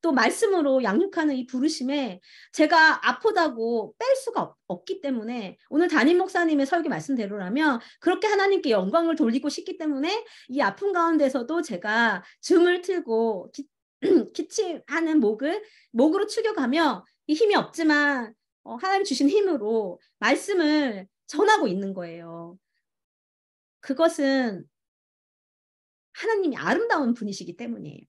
또 말씀으로 양육하는 이 부르심에 제가 아프다고 뺄 수가 없기 때문에 오늘 담임 목사님의 설교 말씀대로라면 그렇게 하나님께 영광을 돌리고 싶기 때문에 이 아픔 가운데서도 제가 줌을 틀고 기침하는 목으로 축여가며 이 힘이 없지만 하나님 주신 힘으로 말씀을 전하고 있는 거예요. 그것은 하나님이 아름다운 분이시기 때문이에요.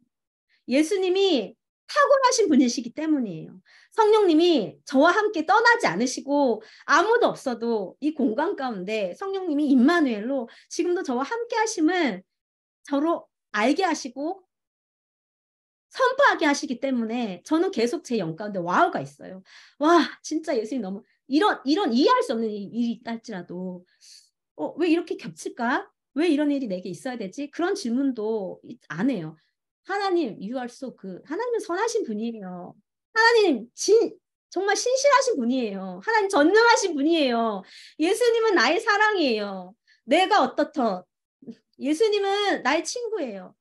예수님이 탁월하신 분이시기 때문이에요. 성령님이 저와 함께 떠나지 않으시고 아무도 없어도 이 공간 가운데 성령님이 임마누엘로 지금도 저와 함께 하심을 저로 알게 하시고 선포하게 하시기 때문에 저는 계속 제 영 가운데 와우가 있어요. 와, 진짜 예수님 너무 이런 이해할 수 없는 일이 있다 할지라도 왜 이렇게 겹칠까? 왜 이런 일이 내게 있어야 되지? 그런 질문도 안 해요. 하나님, you are so good. 하나님은 선하신 분이에요. 하나님, 정말 신실하신 분이에요. 하나님 전능하신 분이에요. 예수님은 나의 사랑이에요. 내가 어떻든 예수님은 나의 친구예요.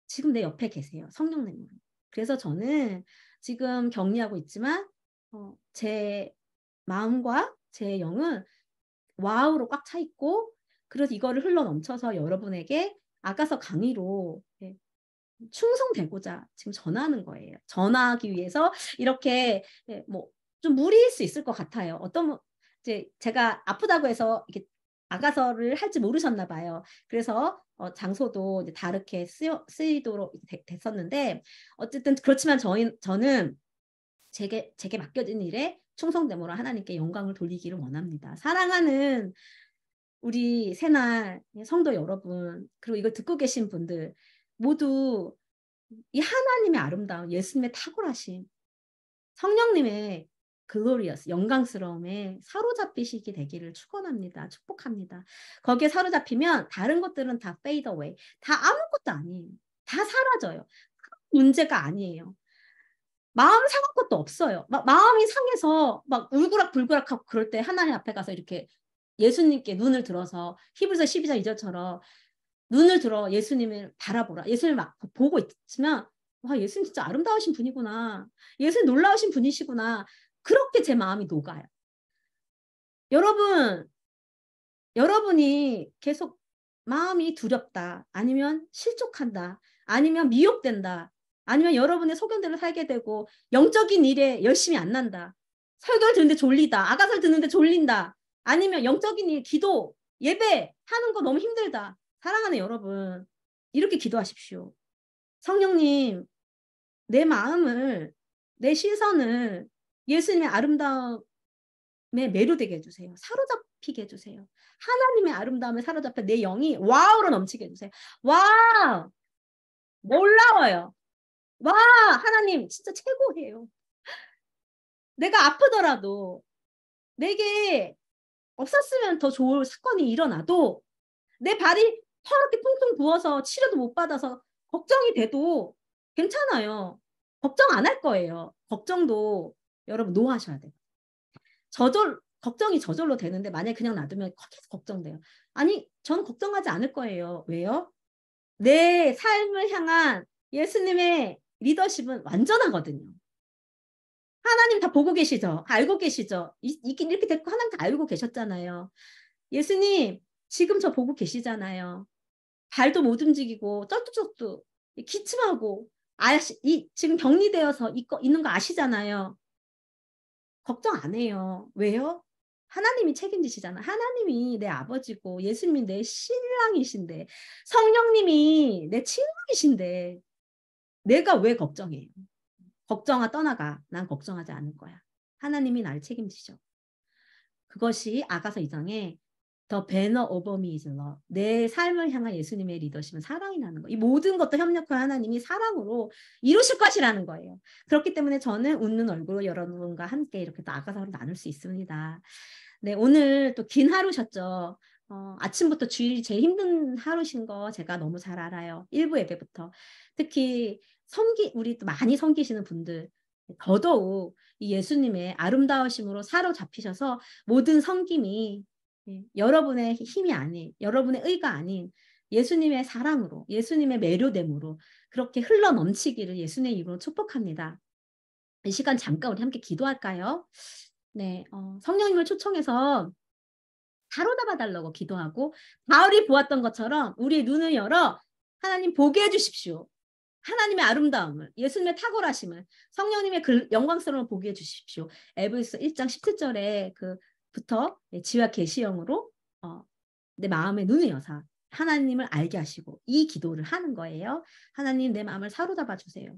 지금 내 옆에 계세요. 성령님. 그래서 저는 지금 격리하고 있지만 제 마음과 제 영은 와우로 꽉 차 있고 그래서 이거를 흘러 넘쳐서 여러분에게 아가서 강의로 충성되고자 지금 전하는 거예요. 전하기 위해서 이렇게 뭐 좀 무리일 수 있을 것 같아요. 어떤 이제 제가 아프다고 해서 이렇게 아가서를 할지 모르셨나 봐요. 그래서 장소도 이제 다르게 쓰이도록 됐었는데 어쨌든 그렇지만 저는 제게 맡겨진 일에 충성됨으로 하나님께 영광을 돌리기를 원합니다. 사랑하는 우리 새날 성도 여러분 그리고 이걸 듣고 계신 분들 모두 이 하나님의 아름다움, 예수님의 탁월하심, 성령님의 글로리어스, 영광스러움에 사로잡히시게 되기를 축원합니다. 축복합니다. 거기에 사로잡히면 다른 것들은 다 fade away. 다 아무것도 아니에요. 다 사라져요. 문제가 아니에요. 마음 상할 것도 없어요. 마음이 상해서 막 울그락불그락하고 그럴 때 하나님 앞에 가서 이렇게 예수님께 눈을 들어서 히브리서 12장 2절처럼 눈을 들어 예수님을 바라보라. 예수님을 막 보고 있지만 와, 예수님 진짜 아름다우신 분이구나. 예수님 놀라우신 분이시구나. 그렇게 제 마음이 녹아요. 여러분이 계속 마음이 두렵다. 아니면 실족한다. 아니면 미혹된다. 아니면 여러분의 소견대로 살게 되고 영적인 일에 열심히 안 난다. 설교를 듣는데 졸리다. 아가서를 듣는데 졸린다. 아니면 영적인 일, 기도, 예배 하는 거 너무 힘들다. 사랑하는 여러분, 이렇게 기도하십시오. 성령님, 내 마음을, 내 시선을 예수님의 아름다움에 매료되게 해주세요. 사로잡히게 해주세요. 하나님의 아름다움에 사로잡혀 내 영이 와우로 넘치게 해주세요. 와, 놀라워요. 와, 하나님 진짜 최고예요. 내가 아프더라도 내게 없었으면 더 좋을 사건이 일어나도 내 발이 허렇게 퉁퉁 부어서 치료도 못 받아서 걱정이 돼도 괜찮아요. 걱정 안 할 거예요. 걱정도 여러분 노하셔야 돼요. 걱정이 저절로 되는데 만약에 그냥 놔두면 계속 걱정돼요. 아니, 저는 걱정하지 않을 거예요. 왜요? 내 삶을 향한 예수님의 리더십은 완전하거든요. 하나님 다 보고 계시죠? 알고 계시죠? 이렇게 됐고 하나님 다 알고 계셨잖아요. 예수님 지금 저 보고 계시잖아요. 발도 못 움직이고 쩔뚝쩔뚝 기침하고 지금 격리되어서 있는 거 아시잖아요. 걱정 안 해요. 왜요? 하나님이 책임지시잖아. 하나님이 내 아버지고 예수님이 내 신랑이신데 성령님이 내 친구이신데 내가 왜 걱정해요? 걱정아 떠나가. 난 걱정하지 않을 거야. 하나님이 나를 책임지셔. 그것이 아가서 2장에 The banner over me is love. 내 삶을 향한 예수님의 리더십은 사랑이라는 거. 이 모든 것도 협력한 하나님이 사랑으로 이루실 것이라는 거예요. 그렇기 때문에 저는 웃는 얼굴로 여러분과 함께 이렇게 또 아가서를 나눌 수 있습니다. 네, 오늘 또 긴 하루셨죠. 아침부터 주일이 제일 힘든 하루신 거 제가 너무 잘 알아요. 일부 예배부터. 특히 우리 또 많이 섬기시는 분들 더더욱 이 예수님의 아름다우심으로 사로잡히셔서 모든 섬김이 여러분의 힘이 아닌 여러분의 의가 아닌 예수님의 사랑으로 예수님의 매료됨으로 그렇게 흘러 넘치기를 예수님의 이름으로 축복합니다. 이 시간 잠깐 우리 함께 기도할까요? 네, 성령님을 초청해서 사로잡아 달라고 기도하고 바울이 보았던 것처럼 우리의 눈을 열어 하나님 보게 해주십시오. 하나님의 아름다움을 예수님의 탁월하심을 성령님의 영광스러움을 보게 해주십시오. 에베소 1장 17절에 부터 지와 계시형으로 내 마음의 눈을 여사 하나님을 알게 하시고 이 기도를 하는 거예요. 하나님 내 마음을 사로잡아 주세요.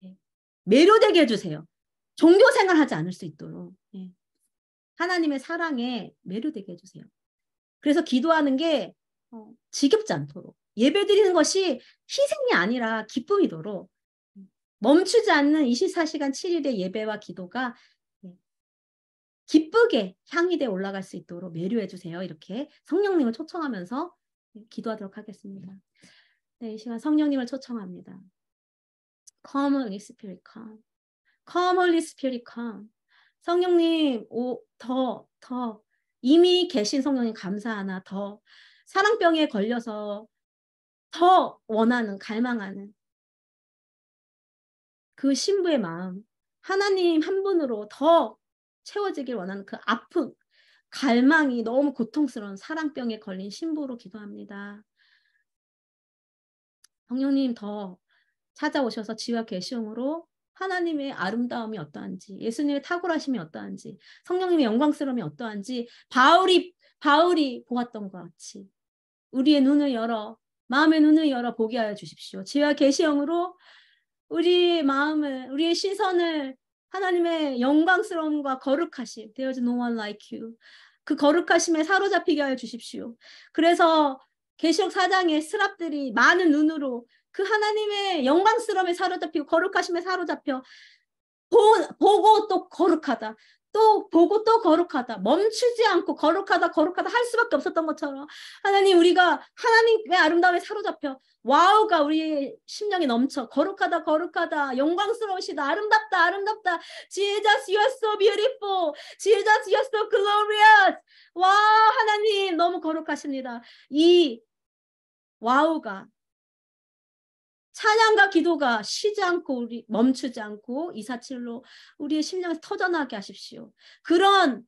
예. 매료되게 해주세요. 종교 생활하지 않을 수 있도록. 예. 하나님의 사랑에 매료되게 해주세요. 그래서 기도하는 게 지겹지 않도록 예배 드리는 것이 희생이 아니라 기쁨이도록 멈추지 않는 24시간 7일의 예배와 기도가 기쁘게 향이 돼 올라갈 수 있도록 매료해 주세요. 이렇게 성령님을 초청하면서 기도하도록 하겠습니다. 네, 이 시간 성령님을 초청합니다. Come Holy Spirit, come. Come Holy Spirit, come. 성령님, 더 이미 계신 성령님 감사하나 더 사랑병에 걸려서 더 원하는 갈망하는 그 신부의 마음 하나님 한 분으로 더 채워지길 원하는 그 아픔 갈망이 너무 고통스러운 사랑병에 걸린 신부로 기도합니다. 성령님 더 찾아오셔서 지와 계시용으로 하나님의 아름다움이 어떠한지 예수님의 탁월하심이 어떠한지 성령님의 영광스러움이 어떠한지 바울이 보았던 것 같이 우리의 눈을 열어 마음의 눈을 열어 보게 하여 주십시오. 지와 계시형으로 우리의 마음을 우리의 시선을 하나님의 영광스러움과 거룩하심 There's no one like you 그 거룩하심에 사로잡히게 하여 주십시오. 그래서 계시록 4장의 스랍들이 많은 눈으로 그 하나님의 영광스러움에 사로잡히고 거룩하심에 사로잡혀 보고 또 거룩하다. 또 보고 또 거룩하다. 멈추지 않고 거룩하다 할 수밖에 없었던 것처럼 하나님 우리가 하나님의 아름다움에 사로잡혀 와우가 우리의 심령에 넘쳐 거룩하다 영광스러우시다 아름답다 Jesus you are so beautiful Jesus you are so glorious 와 하나님 너무 거룩하십니다. 이 와우가 찬양과 기도가 쉬지 않고 멈추지 않고 247로 우리의 심령에서 터져나게 하십시오. 그런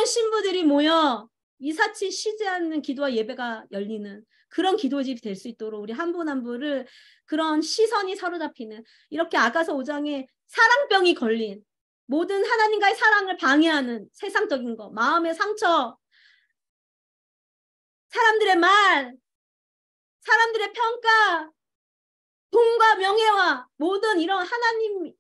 신부들이 모여 247 쉬지 않는 기도와 예배가 열리는 그런 기도집이 될 수 있도록 우리 한 분 한 분을 그런 시선이 사로잡히는 이렇게 아가서 5장에 사랑병이 걸린 모든 하나님과의 사랑을 방해하는 세상적인 거 마음의 상처 사람들의 말 사람들의 평가 돈과 명예와 모든 이런 하나님의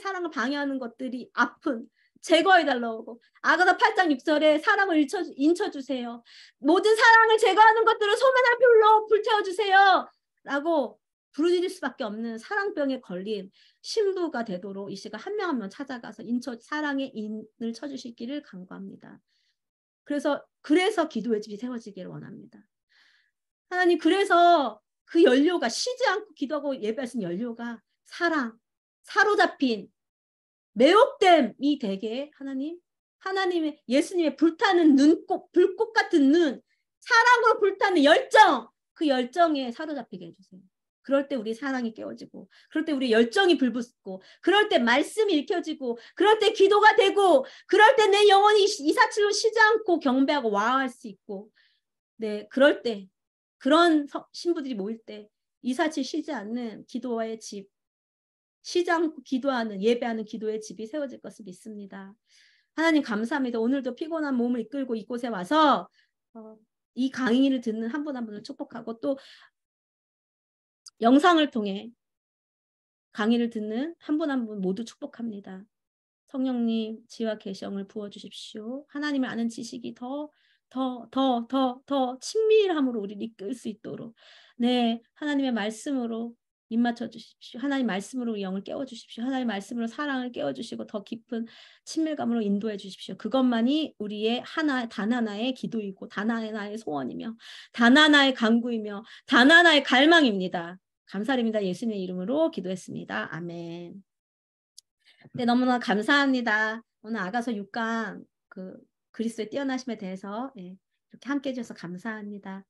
사랑을 방해하는 것들이 아픈 제거해달라고 아가서 8장 6절에 사랑을 인쳐주세요. 모든 사랑을 제거하는 것들을 소면할 불로 불태워주세요. 라고 부르짖을 수밖에 없는 사랑병에 걸린 신부가 되도록 이 시간 한 명 한 명 찾아가서 사랑의 인을 쳐주시기를 간구합니다. 그래서 기도의 집이 세워지기를 원합니다. 하나님 그래서 그 연료가 쉬지 않고 기도하고 예배하신 연료가 사랑, 사로잡힌 매혹됨이 되게 하나님의 예수님의 불타는 불꽃 같은 눈, 사랑으로 불타는 열정, 그 열정에 사로잡히게 해주세요. 그럴 때 우리 사랑이 깨워지고, 그럴 때 우리 열정이 불붙고, 그럴 때 말씀이 읽혀지고, 그럴 때 기도가 되고, 그럴 때 내 영혼이 247로 쉬지 않고 경배하고 와할 수 있고, 네, 그럴 때 그런 신부들이 모일 때 247 쉬지 않는 기도의 집, 쉬지 않고 기도하는 예배하는 기도의 집이 세워질 것을 믿습니다. 하나님 감사합니다. 오늘도 피곤한 몸을 이끌고 이곳에 와서 이 강의를 듣는 한 분 한 분을 축복하고 또 영상을 통해 강의를 듣는 한 분 한 분 모두 축복합니다. 성령님 지와 계시형을 부어주십시오. 하나님을 아는 지식이 더 친밀함으로 우리를 이끌 수 있도록 네 하나님의 말씀으로 입맞춰 주십시오. 하나님 말씀으로 우리 영을 깨워주십시오. 하나님 말씀으로 사랑을 깨워주시고 더 깊은 친밀감으로 인도해 주십시오. 그것만이 우리의 단 하나의 기도이고 단 하나의 소원이며 단 하나의 간구이며 단 하나의 갈망입니다. 감사드립니다. 예수님의 이름으로 기도했습니다. 아멘. 네, 너무나 감사합니다. 오늘 아가서 6강 그리스도의 뛰어나심에 대해서 이렇게 함께 해주셔서 감사합니다.